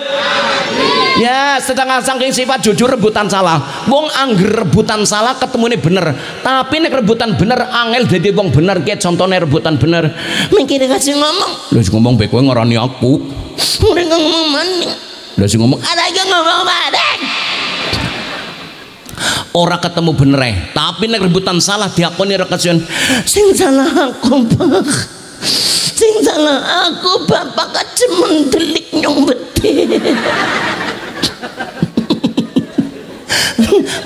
Speaker 1: Ya setengah saking sifat jujur rebutan salah. Wong angger rebutan salah ketemune bener, tapi nek rebutan bener angel dadi wong bener. Ki contone rebutan bener mikire kasih ngomong. Lha sing ngomong bae kowe ngarani aku. Ora ngomong maning. Lha sing ngomong ada yang ngomong maning. Ora ketemu bener tapi nek rebutan salah diakoni rekasian. Sing salah aku Pak, sing salah aku bapak kacemen delik nyong beti.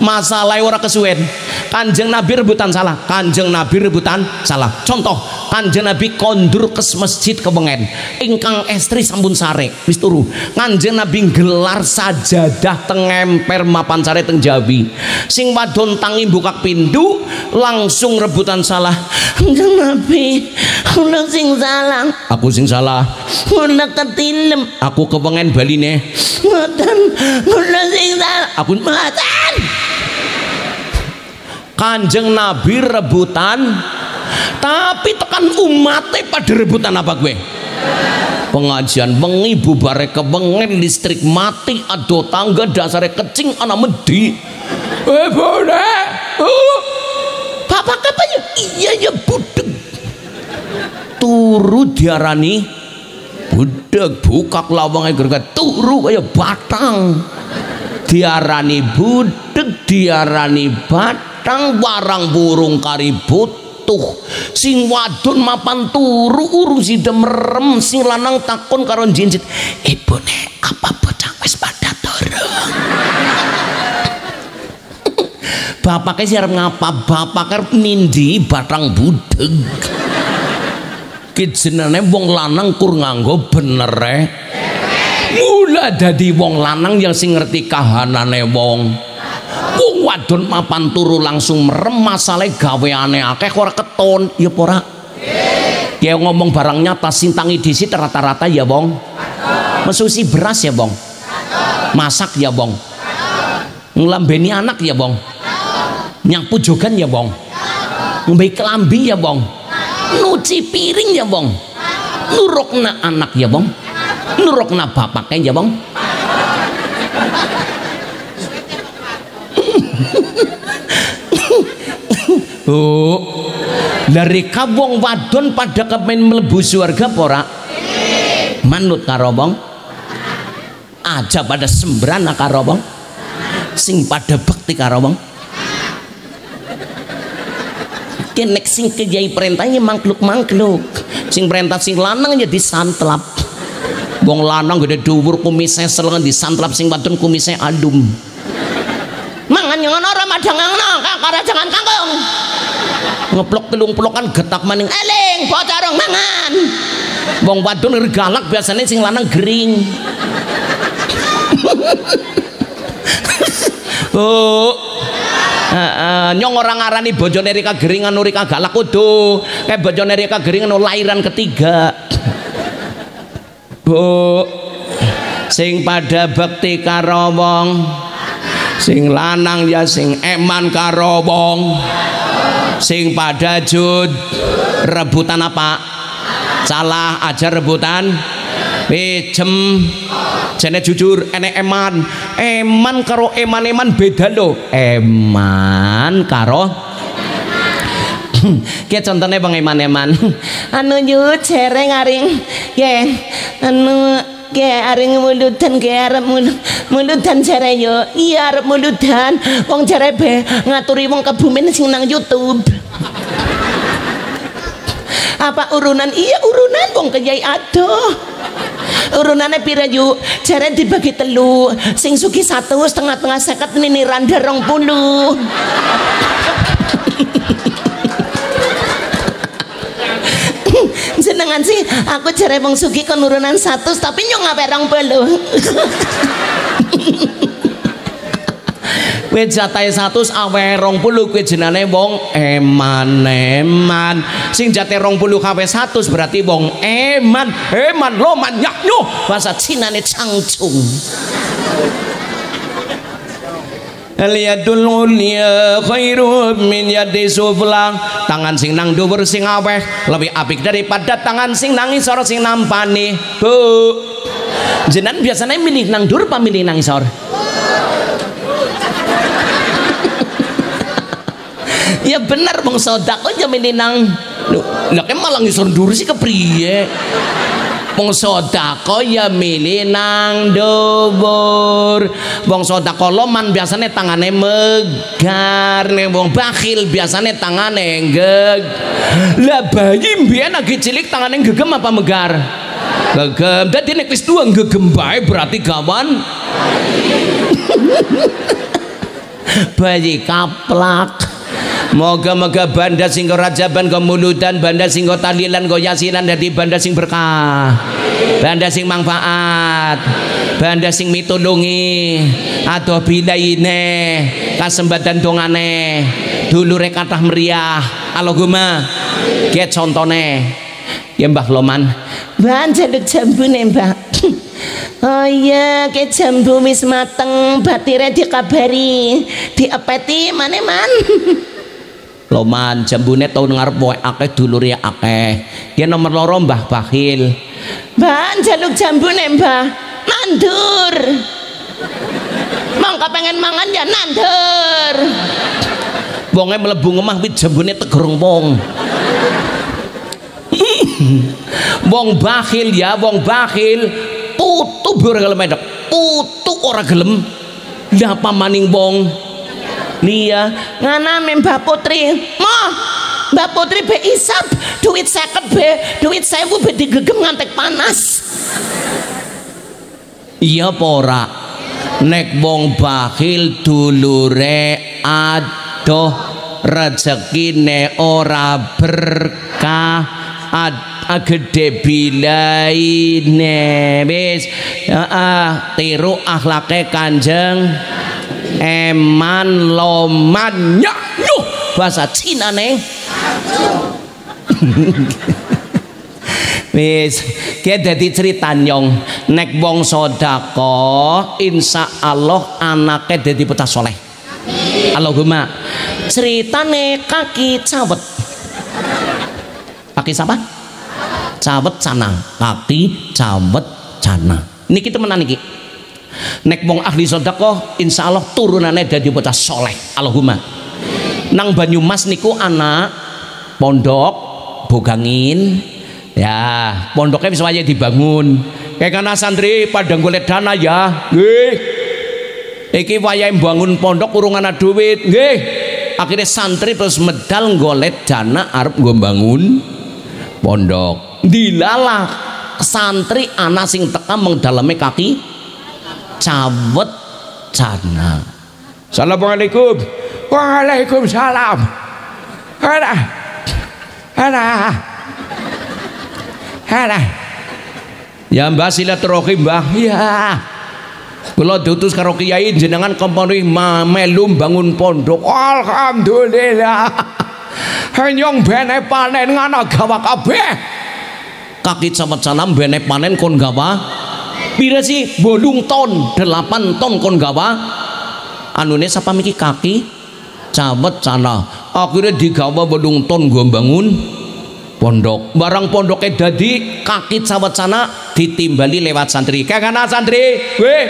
Speaker 1: Masalah ora kesuwen. Kanjeng Nabi rebutan salah. Kanjeng Nabi rebutan salah. Contoh, Kanjeng Nabi kondur ke masjid kewengen. Ingkang estri sampun sare wis turu. Kanjeng Nabi gelar sajadah teng emper mapan sare teng Jawi. Sing wadon tangi buka pintu langsung rebutan salah. Kanjeng Nabi, kula sing salah. Aku sing salah. Kula ketilem. Aku kewengen baline. Mboten, kula sing salah. Aku mboten. Kanjeng Nabi rebutan, tapi tekan umatnya pada rebutan apa gue? Pengajian wengi bubare kewengen listrik mati ado tangga dasare kecing ana medi. Bone. Bapak katanya iya ya budeg. Turu diarani budeg, bukak lawange greget turu kaya batang. Diarani budeg, diarani batang, warang burung kari butuh. Sing wadon mapan turu urung sida merem, sing lanang takon karo jinjit, "Ibune, apa bocah wis pada turu?" Bapake siarep ngapa? Bapak arep nindi batang budeg. Ki jenenge wong lanang kur nganggo bener. Lah dadi wong lanang yang sing ngerti kahanane wong. Wong wadon mapan turu langsung merem masalah gaweane akeh ora keton ya apa ora? Ya ngomong barang nyata sing tangi disit rata-rata ya wong. Mesusi beras ya wong. Masak ya wong. Nglambeni anak ya wong. Nyapu jogan ya wong. Ngombe kelambi ya wong. Nuci piring ya wong. Nurukna anak ya wong. Nurukna bapaknya ya wong. Oh, dari kabong wadon pada kepen mlebu surga pora manut karo wong aja pada sembrana karo wong sing pada bekti karo wong kenek sing kejai perintahnya mangkluk-mangkluk sing perintah sing lanang ya disantlap wong lanang gede dhuwur kumisnya selengan disantlap sing wadon kumisnya adum mangan yang ngono Ramadan ngono kakara jangan kangkung ngeplok telung-pelokan getak maning eling bocah rong mangan wong wadon galak biasanya sing lanang gering oh nyong orang ngarani bojone Rika geringan Rika galak kudu kayak bojone Rika geringan lahiran ketiga bu sing pada bekti karo wong sing lanang ya sing eman karo wong sing pada jud rebutan apa salah aja rebutan pijem jane jujur enek eman karo eman beda lo eman karo kayak contohnya bang eman anu yu cereng aring ya anu kayak aring mulutan kayak arep mulutan jare yo iya arep mulutan wong jare be ngaturi wong kebumen sing nang YouTube apa urunan iya urunan wong kejai aduh urunannya pira yu jare dibagi telu sing suki 1 setengah-tengah 50 nini randa 20 senengan sih aku jare wong sugih kon urunan 100 tapi nyong ngape 20 kowe jatahe 100 awe 20 kowe jenenge wong eman sing jate 20 kawe 100 berarti wong eman loman nyaknyo bahasa Cinane cangcung Aliyadul ulia khairu min yadi sufla tangan sing nang dhuwur sing aweh lebih apik daripada tangan sing nang isor sing nampani bu jenengan biasanya milih nang dhuwur apa milih nang isor ya bener bang sodako aja milih nang lah kan malah ngisor dhuwur sih kepriye wong sodako ya milih nang dhuwur wong sodako loman biasanya tangane megar nih wong bakhil biasanya tangane geg lah bayi mbiyen lagi cilik tangane gegem apa megar gegem dadi nek wis tuwa gegem bae berarti gawan bayi kaplak moga-moga banda sing rajaban kemuludan banda sing talilan go yasinan dadi banda sing berkah banda sing manfaat banda sing mitulungi adoh bilaine kasembatan dongane dulure kathah meriah Allahumma ki contone ya Mbah Loman Mbah jaluk jambune Mbah oh iya ke jambu wis mateng batire dikabari diepeti maneman Loman jambune tau ngarep wae akeh dulure akeh yen nomor loro Mbah Bakhil Mbah jaluk jambune Mbah nandur mangka pengen mangan ya nandur wonge mlebu ngomah wit jambune tegerung wong wong bakhil ya wong bakhil putu ora gelem medhek putu ora gelem apa maning wong Lia nganame Mbak Putri mah Mbak Putri be isap duit 50 be duit 1000 be digegem ngantek panas iya pora nek wong bakhil dulure adoh rezekine ora berkah gede bilaine wis tiru akhlake Kanjeng Eman Loman nyuh bahasa Cina nih. Wis ki dadi cerita nyong nek wong sedekah insyaallah anake dadi putra soleh. Allahumma. Ceritane kaki cawet. Kaki siapa? Cawet cana. Kaki cawet cana. Niki temenan niki. Nek wong ahli sedekah insyaallah turunane dadi putra soleh. Allahumma. Nang Banyumas niku anak pondok Bogangin. Ya, pondoknya bisa aja dibangun. Kayak kana santri pada golek dana ya. Nggih. Iki wayahe bangun pondok urung ana duit. Nggih. Akhirnya santri terus medal golek dana arep nggo bangun pondok. Dilalah santri ana sing teka meng daleme kaki cawet cana. Assalamualaikum. Waalaikumsalam. Ada. Ya Mbah silaturahim Mbah. Ya. Kula diutus karo kiai jenengan kemari melu bangun pondok. Alhamdulillah. Hanyong bene panen ngana gawa kabeh. Kaki cawet sanam bene panen kon gawa. Pira sih? 8 ton, 8 ton kon gawa. Anune sapa miki kaki cawet sana. Akhirnya digawa 8 ton gua bangun pondok. Barang pondoknya dadi kaki cawet sana ditimbali lewat santri. Kayak kana santri, weh,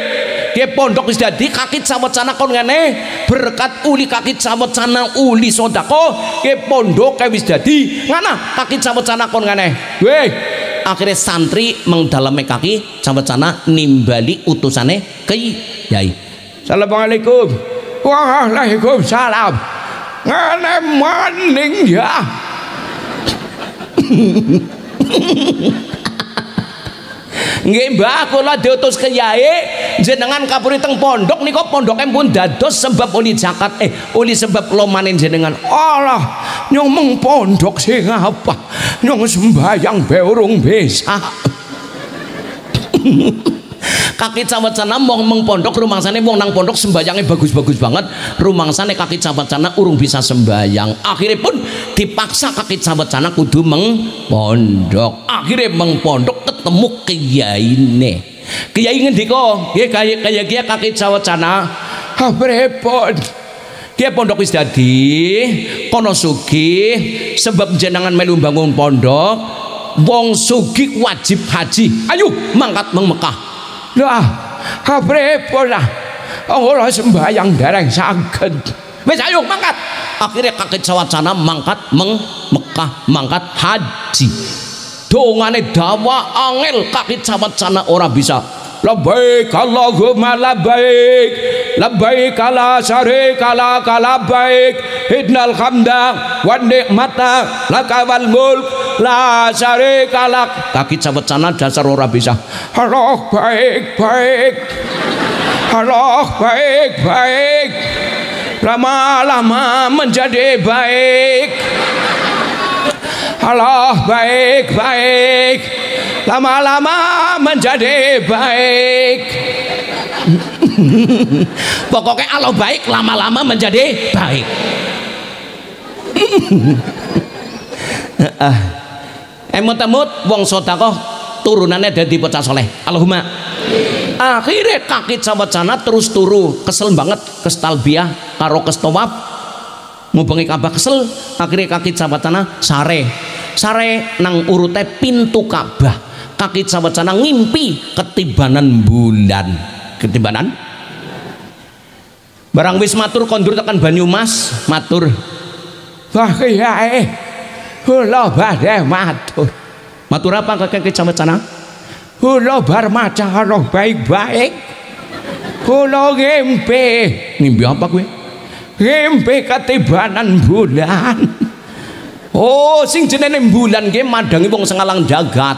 Speaker 1: dia pondok wis dadi kaki cawet sana kon ngene berkat uli kaki cawet sana uli sodako. Ke pondok wis dadi ngana kaki cawet sana kon ngene. Weh, akhirnya santri mengdalame kaki cawet sana nimbali utusane kiai. Assalamualaikum. Waalaikumsalam. Ngene maning ya. Nggih Mbah kula diutus ke Yai jenengan kapuri teng pondok niku pondoke pun dados sebab uli zakat uli sebab lomanen jenengan. Allah nyong meng pondok sing apa nyong sembayang be urung bisa. Kaki cawet sana mong pondok rumangsane wong nang pondok sembayangnya bagus-bagus banget, rumangsane kaki cawet sana urung bisa sembayang. Akhirnya pun dipaksa kaki cawet sana kudu meng pondok. Akhirnya meng pondok ketemu kiyaine. Kiai ngendika, nggih kaya kaki cawet sana. Ha pripun? Dia pondok wis dadi kono sugih sebab jenengan melu bangun pondok. Wong sugih wajib haji. Ayo mangkat meng Mekah. Lah, pripun lah? Ora sembayang dereng saged. Wis ayo mangkat. Akhirnya kaki cawet sana mangkat meng Mekah, mangkat haji. Dongane dawa angel kaki cawet sana ora bisa. Labbaik Allahumma labbaik labbaik la syarika lak labbaik innal hamda wan ni'mata laka wal mulk la syarika lak. Kaki cawet sana dasar ora bisa. Allah baik Allah baik lama-lama menjadi baik. Allah baik lama-lama menjadi baik. Pokoknya Allah baik lama-lama menjadi baik. Emut-emut wong sedekah turunannya dadi bocah soleh. Allahumma. Akhirnya kaki cawet sana terus turu, kesel banget kes talbiyah karo kes tawaf. Mubengi Ka'bah kesel, akhirnya kaki cawet sana sare nang urute pintu Ka'bah. Kaki cawet sana ngimpi ketibanan bulan. Ketibanan barang wis matur kondur tekan Banyumas matur. Wah kiai kula badhe matur. Matur apa kaki cawet sana? Kula bar maca Allah baik-baik. Kula ngimpi apa kowe? Ngimpi ketibanan bulan. Oh sing jenenge bulan nggih madangi wong sengalang jagat.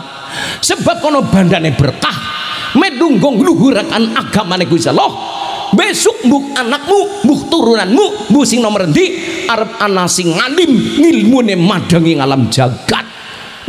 Speaker 1: Sebab kono bandane berkah. Medunggung luhurakan agamane Gusti Allah. Besok mbuk anakmu, mbuk turunanmu, mbuk sing nomor endi arep ana sing ngalim ngilmune madangi ngalam jagat.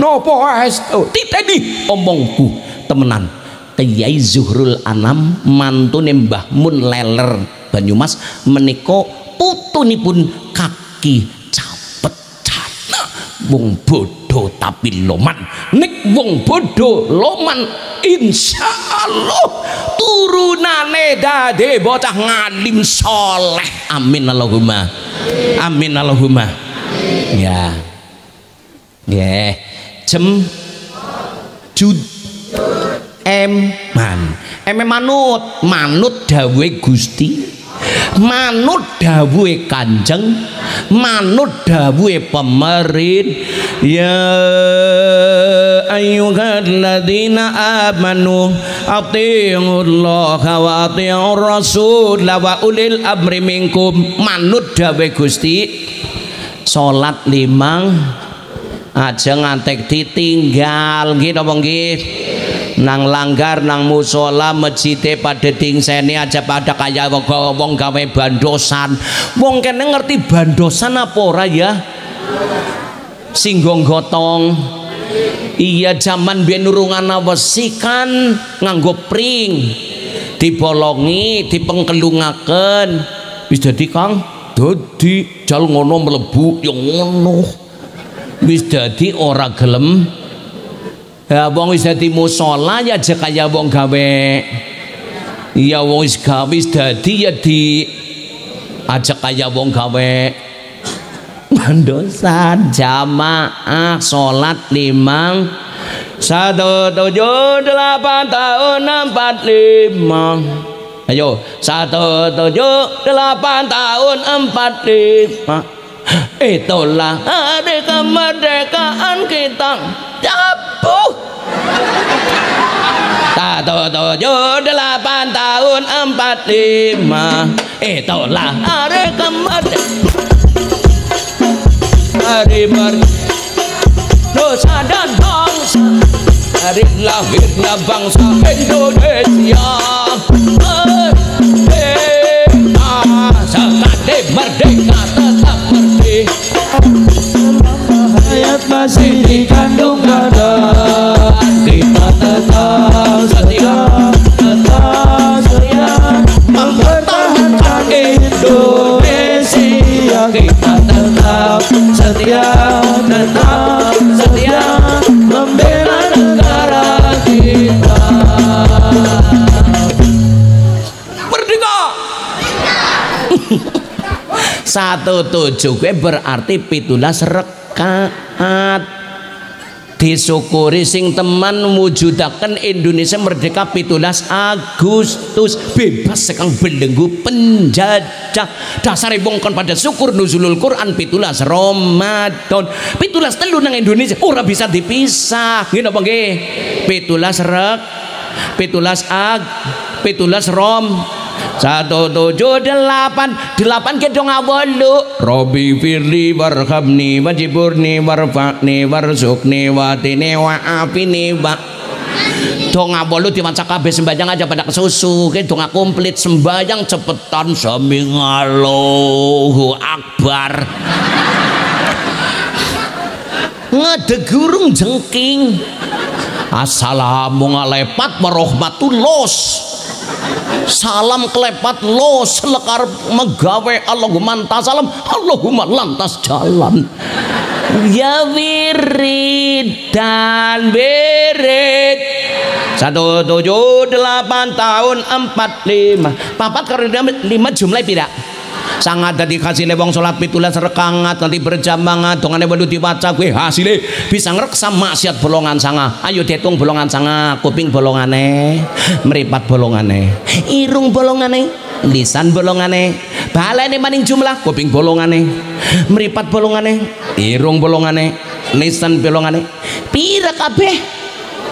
Speaker 1: nopo estu titeni omongku temenan. Kyai Zuhrul Anam mantune Mbah Mun Leler Banyumas menika putunipun Kaki Capecana. Wong bodho tapi loman, nek wong bodho loman insyaallah turunane dadi bocah ngalim soleh. Amin Allahumma amin Allahumma. Ya nggih jem jud manut dawuhe Gusti, manut dawuhe Kanjeng, manut dawuhe pemerin. Ya ayyuhalladzina amanu athi'ullaha wa athi'ur rasul wa ulil amri minkum. Manut dawuhe Gusti, salat limang aja ngantek ditinggal nggih napa nggih. Nang langgar nang musola masjide pada dingseni aja pada kaya wong gawe bandosan. Wong kene ngerti bandosan apa ora ya? Singgong gotong. Iya zaman biyen urungan wesi kan nganggo pring. Dibolongi, dipengkelungaken. Wis dadi Kang, dadi jal ngono mlebu ya ngono. Wis dadi ora gelem. Ya wong wis dadi musala ya aja kaya wong gawe. Ya wong wis gawe wis dadi ya di aja kaya wong gawe bandosan. Jamaah salat limang 178 tahun 45. Ayo 178 tahun 45. Itulah hari kemerdekaan kita. Japuh 178 tahun 45. Itulah hari kemerdekaan, hari nusa dan bangsa, hari lahirnya bangsa Indonesia. Sekali merdeka tetap merdeka, hayat masih dikandung badan. Kita tetap setia, mempertahankan Indonesia. Kita tetap setia, membela negara kita. Merdeka. 17 berarti 17 rakaat. Disyukuri sing teman wujudaken Indonesia merdeka 17 Agustus, bebas sekang belenggu penjajah. Dasar bongkon pada syukur nuzulul Quran 17 Ramadan. 17 telu nang Indonesia ora bisa dipisah. Nggih napa nggih? 17 rek, 17 ag, 17 rom. 178 gedong awolu. Robi firli warhamni wajiburni warfaqni warzukni watini wa'afini wa. Dong awolu diwaca kabeh sembahyang aja pada kesusu. Dong komplit sembahyang cepetan sami Allahu Akbar. Ngedegurung jengking. Assalamualaikum warahmatullah. Salam kelepat lo selekar megawe Allahumma salam Allahumma lantas jalan. Ya wirid dan wirid 178 tahun 45. Papat karena 5 jumlah tidak sangat tadi kasih lewong sholat 17 rekangat nanti berjamaah dongane welu diwaca gue hasilnya bisa ngereksa maksiat bolongan sanga. Ayo dihitung bolongan sanga, kuping bolongane, meripat bolongane, irung bolongane, lisan bolongane, balane maning jumlah, kuping bolongane, meripat bolongane, irung bolongane, lisan bolongane, pira kabeh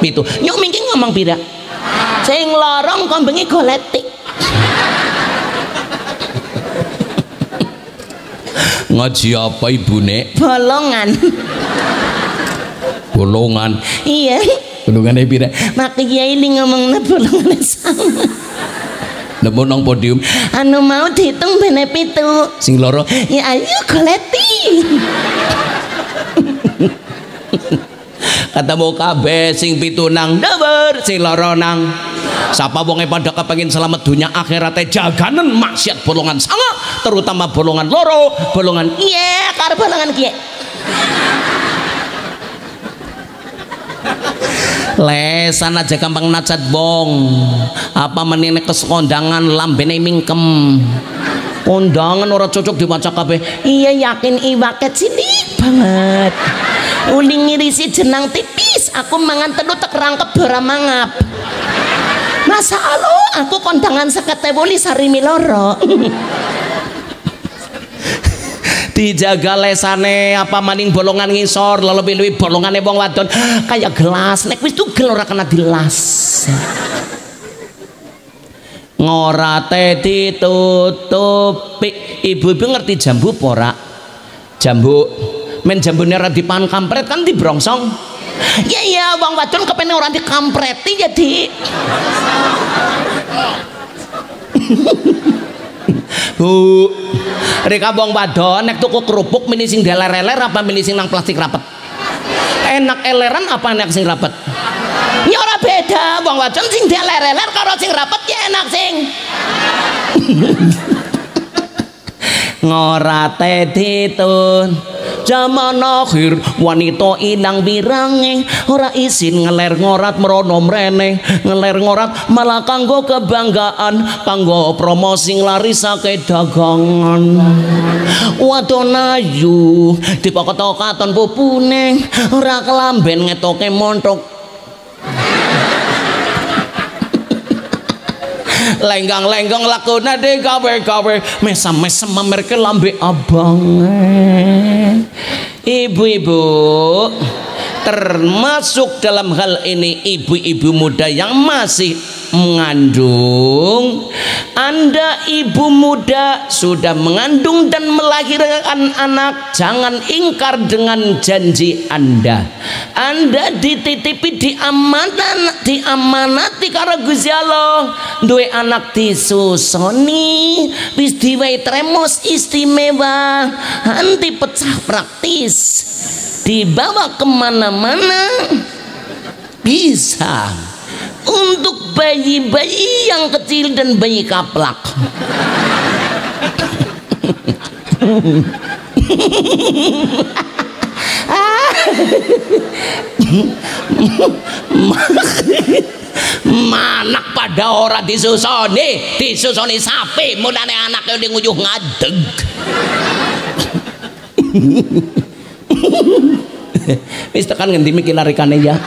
Speaker 1: pitu. Nyuk mingki ngomong pira, sing lorong kombengi goletik. Ngaji apa ibune? Bolongan. Bolongan. Iya. Bolongane pira? Mak Kiai ini ngomongna bolongane sama. Nemu nang podium. Anu mau dihitung bene pitu. Sing loro. Ya ayo goleti. ketemu kabeh sing pitunang dawer sing loro nang sapa wonge pada kepengin selamat dunia akhirate jaganen maksiat bolongan sanga terutama bolongan loro bolongan iya karo bolongan kiye lesan aja gampang nacat bong apa menine keskondangan lambene mingkem kondangan ora cocok diwaca kabeh iya yakin iwaket sini banget uling ngirisi jenang tipis aku mangan telu tek rangkep ora mangap masa Allah aku kondangan 50.000 sarimi loro dijaga lesane apa maning bolongan ngisor lebih-lebih bolongane wong wadon kayak gelas nek wis tugel ora kena dilas ngorate ditutupi ibu-ibu ngerti jambu pora jambu men jambune ora dipan kampret kan dibrongsong ya wong wadon kepene ora dikampreti jadi Bu, reka wong wadon nek tuku kerupuk milih sing deler-eler apa milih sing nang plastik rapet? Enak eleran apa enak sing rapet? Ya ora beda, wong wadon sing deler-eler karo sing rapet ya enak sing. Ngorate ditun zaman akhir wanita ilang birange ora isin ngeler ngorat merono mrene ngeler ngorat malah kanggo kebanggaan kanggo promosi nglarisake dagangan wadon ayu dipokot-katon pupune ora kelamben ngetoke montok lenggang-lenggang lakuna de gawe-gawe mesam-mesam mamerke lambe abang ibu-ibu termasuk dalam hal ini ibu-ibu muda yang masih mengandung Anda ibu muda sudah mengandung dan melahirkan anak jangan ingkar dengan janji Anda dititipi diamanati karo Gusti Allah duwe anak disusoni wis diwehi tremos istimewa anti pecah praktis dibawa kemana-mana bisa untuk bayi-bayi yang kecil dan bayi kaplak manak pada ora disusoni sapi mulane anaknya di nguyuh ngadeg wis tekan ngendi mikir larikane ya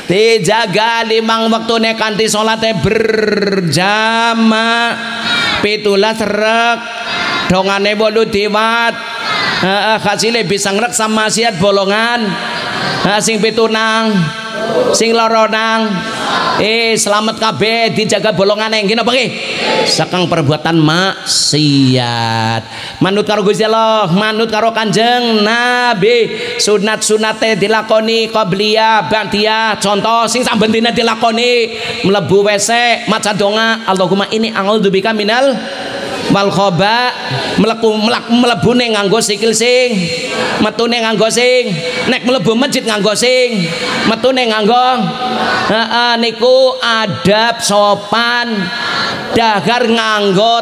Speaker 1: dijaga limang waktune kanthi salate berjamaah 17 rek dongane 8 diwat hasilnya bisa ngreksa maksiat bolongan sing pitunang sing loro nang selamat kabeh dijaga bolongane nggih napa nggih sakang perbuatan maksiat manut karo Gusti Allah manut karo Kanjeng Nabi sunat-sunate dilakoni qabliyah ba'diyah contoh sing saben dina dilakoni mlebu WC maca donga Allahumma inni a'udzubika minal wal khoba mlebune nganggo sikil sing metune nganggo sing nek mlebu masjid nganggo sing metune nganggo niku adab sopan dahar nganggo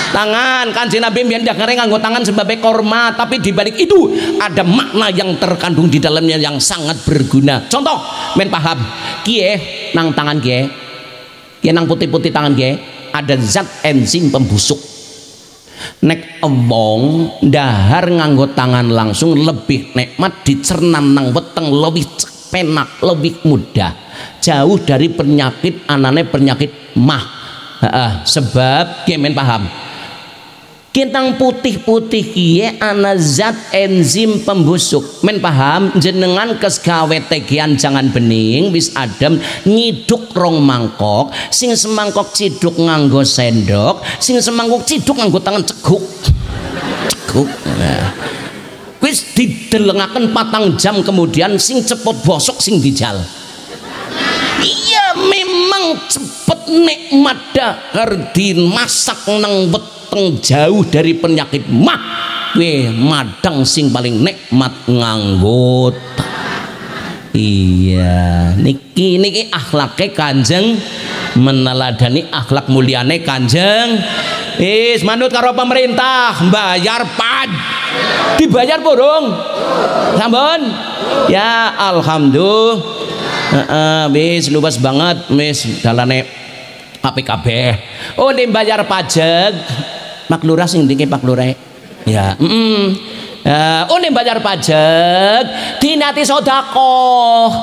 Speaker 1: tangan Kanjeng Nabi mbiyen dahare nganggo tangan sebagai korma tapi dibalik itu ada makna yang terkandung di dalamnya yang sangat berguna contoh men paham kiye nang tangan kiye nang putih-putih tangan kiye ada zat enzim pembusuk nek wong dahar nganggo tangan langsung lebih nikmat dicerna nang weteng lebih penak lebih mudah jauh dari penyakit anane penyakit mah sebab kemen paham kintang putih-putih kiye ana zat enzim pembusuk men paham jenengan kes gawe tegian jangan bening wis adem nyiduk rong mangkok sing semangkok ciduk nganggo sendok sing semangkok ciduk nganggo tangan ceguk wis didelengaken 4 jam kemudian sing cepot bosok sing dijal iya memang cepet nikmat dahar dimasak nang weteng jauh dari penyakit mah kabeh madang sing paling nikmat nganggo. Iya, niki akhlake Kanjeng, meneladani akhlak mulyane Kanjeng. Wis manut karo pemerintah, bayar pajak. Dibayar burung? Sampun? Ya alhamdulillah. Wis luas banget wis dalane apik kabeh. Oh, dibayar pajak. Pak Lurah sing ndiki Pak Lurah. Ya, ini bayar pajak dinati sodako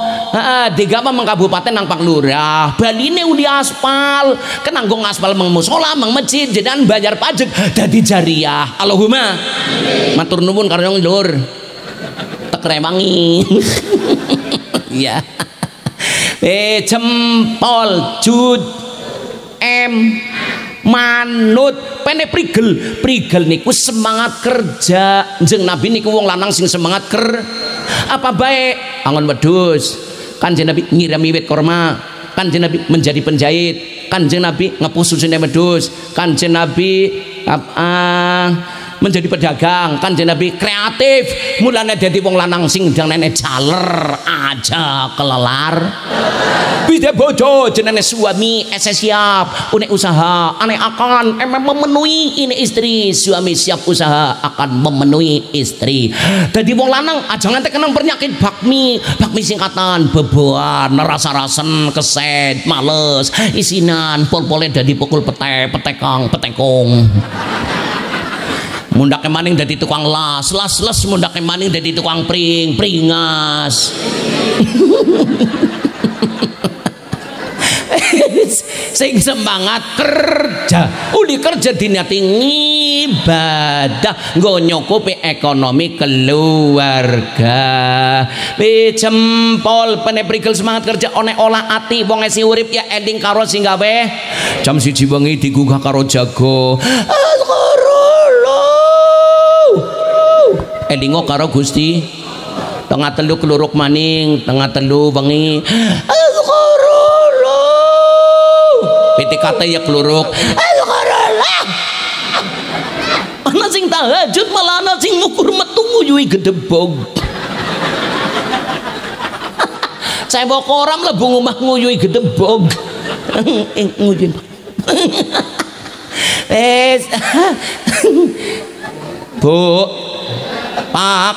Speaker 1: digama mengkabupaten nang Pak Lurah Bali ini udah aspal kenanggung aspal mengmusola mengmasjid dan bayar pajak dadi jariah. Allahumma matur nuwun karo lur tek rewangi. Ya jempol jud manut pene prigel niku semangat kerja jeng Nabi niku wong lanang sing semangat apa baik angon wedhus Kanjeng Nabi ngirami wit korma Kanjeng Nabi menjadi penjahit Kanjeng Nabi ngepususine wedhus Kanjeng Nabi menjadi pedagang Kanjeng Nabi kreatif mulane dadi wong lanang sing jenenge jaler aja kelelar bide bojo jenenge suami siap une usaha ane akan memenuhi ini istri suami siap usaha akan memenuhi istri dadi wong lanang aja nganti kenang penyakit bakmi singkatan beboan rasa-rasen keset males isinan pol-pole dadi pukul petekong mundake maning dadi tukang las mundake maning dadi tukang pringas. Sing semangat kerja uli kerja dinati ibadah nggo nyukupi ekonomi keluarga jempol peneprigel semangat kerja one olah ati wong esi urip ya ending karo sing gawe jam 1 wengi digugah karo jago endingo karo Gusti tengah telu keluruk maning tengah telu wengi PTKT ya keluruk ana sing tahajud malah ana sing ngukur metu nguyuhi gedebog saya bawa koram lebu ngomah nguyuhi gedebog nguyuhi Bu Pak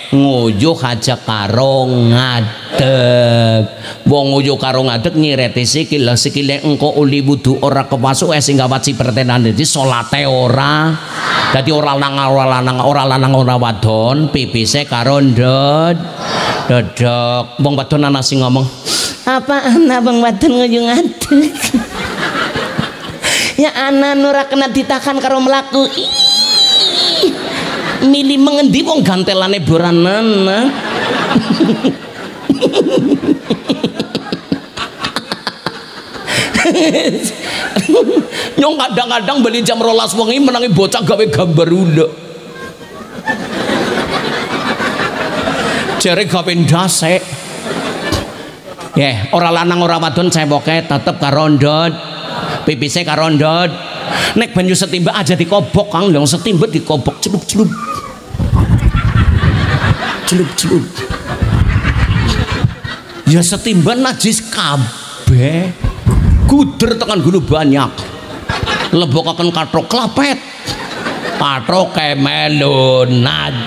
Speaker 1: nguyuh aja karo ngadeg wong nguyuh karo ngadeg nyireti sikile engko uli wudu ora kepasuk sing gawat sipertenan dadi salate ora dadi ora lanang ora wadon pipise karo dodok wong wadon ana sing ngomong apaan abang wadon nguyuh ngadeg ya ana ora kena ditahan karo mlaku milih mengendi wong gantelane boranana nyong kadang-kadang beli jam 12 wengi menangi bocah gawe gambar unduk jere gawe ndasek ora lanang ora wadon ceboke tetep karondot pipise karondot nek banyu setimbak aja dikobok Kang yang setimbak dikobok celup ya setimbak najis kabeh guder tekan gulu banyak lebokaken katrok klapet katrok kemelunat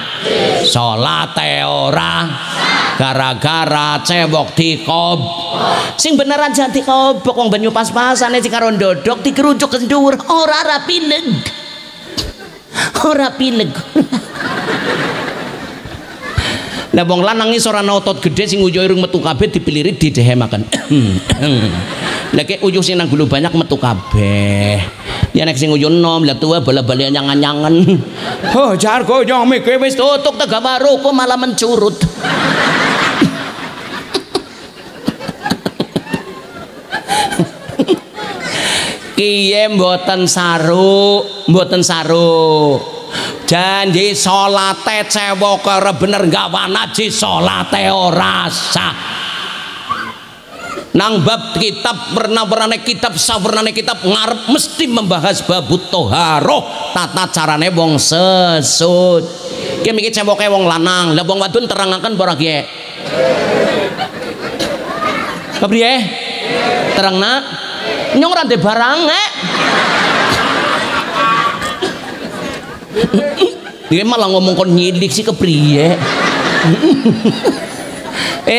Speaker 1: salate ora gara-gara cebok dikob sing beneran jadi kobok wong banyu pas-pasane sing karo ndodok dikerucuk ke dhuwur ora pileg lah wong lanang iso ora otot gede sing uyuh irung metu kabeh dipiliri didehemaken lah kek uyuh sing nang gulu banyak metu kabeh ya nek sing uyuh enom lah tua bala-bali anyangan oh jargo nyome kowe wis tutuk tega baru kok malah mencurut kiye mboten saru janji salate cewek ora bener gawa najis salate ora sah nang bab kitab pernah kitab sawernane kitab ngarep mesti membahas babut toharoh tata carane wong sesut ki mikir cemboke wong lanang lah wong wadon terangaken para kiye kepriye terangna nyong ra ndek barang dia malah ngomong kon nyilik sih kepriye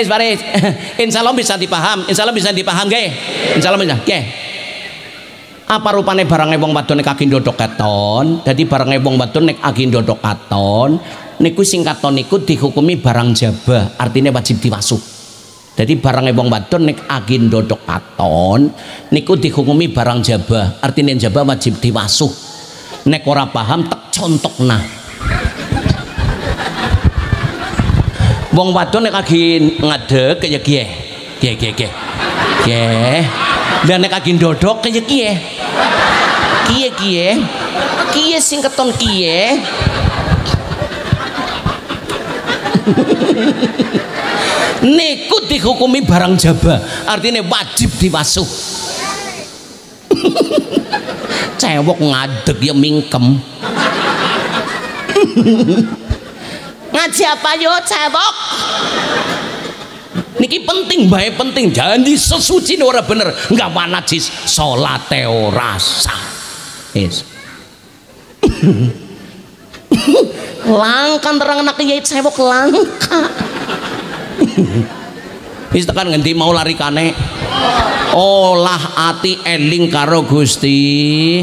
Speaker 1: baris insyaallah bisa dipaham nggih insyaallah bisa nggih apa rupane barange wong wadon nek agi ndodok katon dadi barange wong wadon nek agi ndodok katon niku sing katon niku dihukumi barang jaba artinya wajib diwasuh dadi barange wong wadon nek agi ndodok katon niku dihukumi barang jaba artinya jaba wajib diwasuh nek ora paham tak contokna wong wadon nek lagi ngadeg kaya kiye dan nek lagi ndodok kaya kiye sing keton kiye niku dihukumi barang jaba artinya wajib diwasuh cewek ngadeg ya mingkem ngaji apa yo cewek niki penting bae penting janji sesuci ora bener enggak najis salate ora sah yes langkan terang anak kiai cewek langka wis tekan ngendi mau lari kane olah ati eling karo Gusti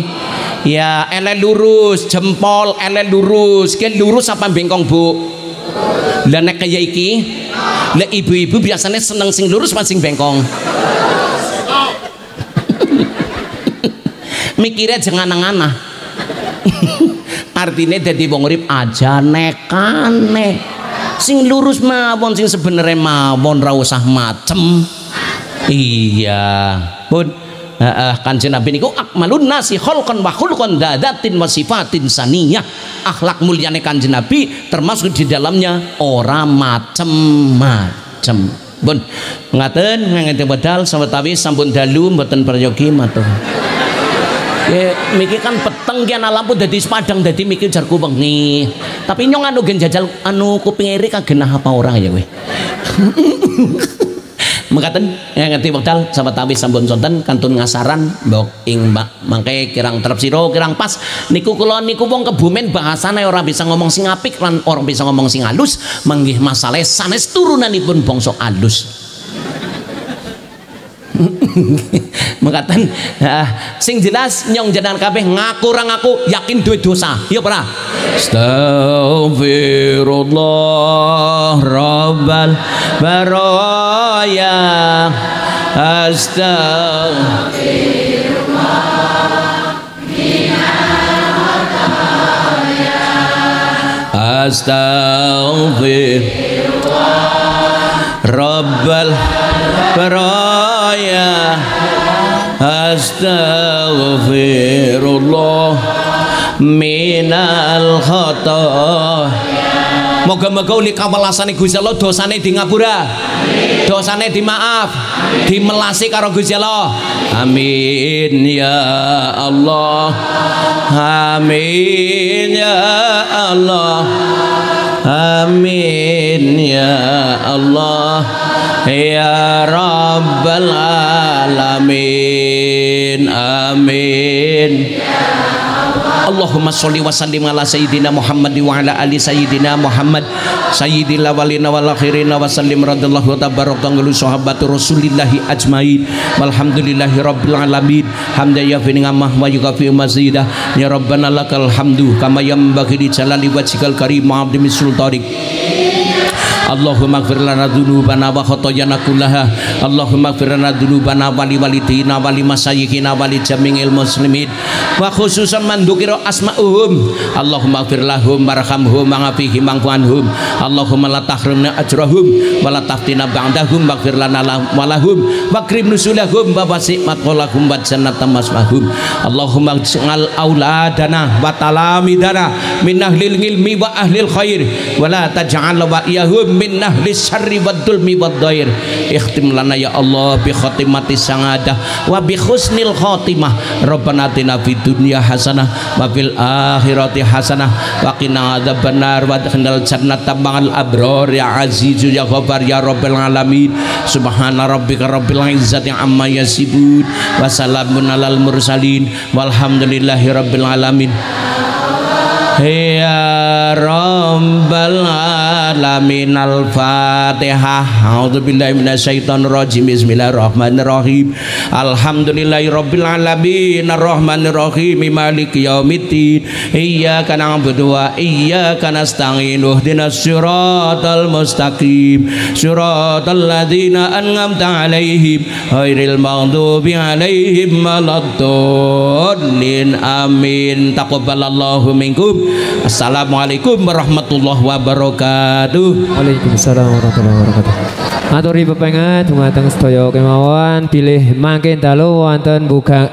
Speaker 1: ya ele lurus jempol ele lurus ki lurus apa bengkong bu lah nek kaya iki lah ibu-ibu biasanya seneng sing lurus apa sing bengkong mikirnya jangan aneh-aneh artinya dadi wong urip aja nekane sing lurus mawon sing sebenarnya mawon ra usah macem iya pun Kanjeng Nabi niku akmalun nasi khalqan wa khulqan dadatin wa sifatin saniyah akhlak mulyane Kanjeng Nabi termasuk di dalamnya ora macem-macem pun ngaten ngangete bedal sawetawi sampun dalu mboten prayogi matur ya mikir kan peteng ki ana lampu dadi sepadang dadi mikir jarku wengi tapi nyong anu gen jajal anu kuping iri kagenah apa ora ya kowe mengatakan yang ngerti wekdal sahabat tabi sampun sonten kantun ngasaran mbok ing mangke kirang terep sira kirang pas niku kula niku wong Kebumen bahasane ora bisa ngomong sing apik lan ora bisa ngomong sing halus manggih masalah sanes turunanipun bangsa halus mengatakan sing jelas nyong jenengan kabeh ngaku ra ngaku yakin duwe dosa ya ora astaghfirullah rabbal baraya astaghfirullah rabbal baraya astaghfirullah minal khata moga-moga uli kawelasane Gusti Allah dosane di ngapura dosane di maaf dimelasi karo Gusti Allah amin ya Allah amin ya Allah amin ya Allah ya Rabbal Alamin amin Allahumma sholli wa sallim ala sayyidina Muhammad wa ala ali sayyidina Muhammad sayyidil awwalina wal akhirina wa sallim radallahu tabaraka wa sahabatu rasulillahi ajmain walhamdulillahi rabbil alamin hamdan yafi ni'amah wa yukafi mazidah ya rabbana lakal hamdu kama yanbaghi li jalali wajhikal karim wa 'azimi sultanik Allahumma ighfir lana dzunubana wa khotoyana kullaha Allahumma ighfir lana dzunubana wa li walidina wa li masayyikhina wa li jami'il muslimin wa khususan man dzukira asma'uhum Allahumma ighfir lahum warhamhum wa'afihim wa'anhum Allahumma la tahrimna ajrahum wa la taftina ba'dahum waghfir lana wa lahum wa akrim nusulahum wa wasi' madkhalahum wa jannata maswahum Allahumma ij'al auladana wa talamidana min ahlil ilmi wa ahlil khair wa la taj'al ja'alna wa iyahum min ahli syarri wad dulmi wad dhair. Ikhtim lana ya Allah bi khatimati sangadah wa bi husnil khatimah. Rabbana atina fid dunya hasanah wa fil akhirati hasanah wa qina adzabannar wa adkhilnal jannata ma'al abrar ya aziz ya ghaffar ya rabbal alamin. Subhana rabbika rabbil izzati amma yasifun wa salamun alal mursalin walhamdulillahi rabbil alamin. Ya Rabbal Alamin. Al-Fatihah. A'udzubillahi minasyaitonir rajim. Bismillahirrahmanirrahim. Alhamdulillahi Rabbil Alamin. Ar-Rahmanir Rahim. Maliki yaumiddin. Iyyaka na'budu wa iyyaka nasta'in. Ihdinas siratal mustaqim. Siratal ladzina an'amta 'alaihim ghairil maghdubi 'alaihim waladdallin. Amin. Taqabbalallahu minkum. Assalamualaikum warahmatullahi wabarakatuh.
Speaker 2: Waalaikumsalam warahmatullahi wabarakatuh. Aturi pepengat dumateng sedaya kemawon bilih mangkin dalu wonten buka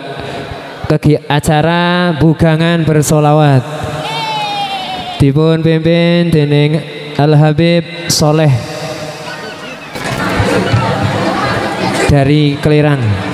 Speaker 2: acara bugangan bersolawat dipun pimpin dening Al Habib Soleh dari Kelirang.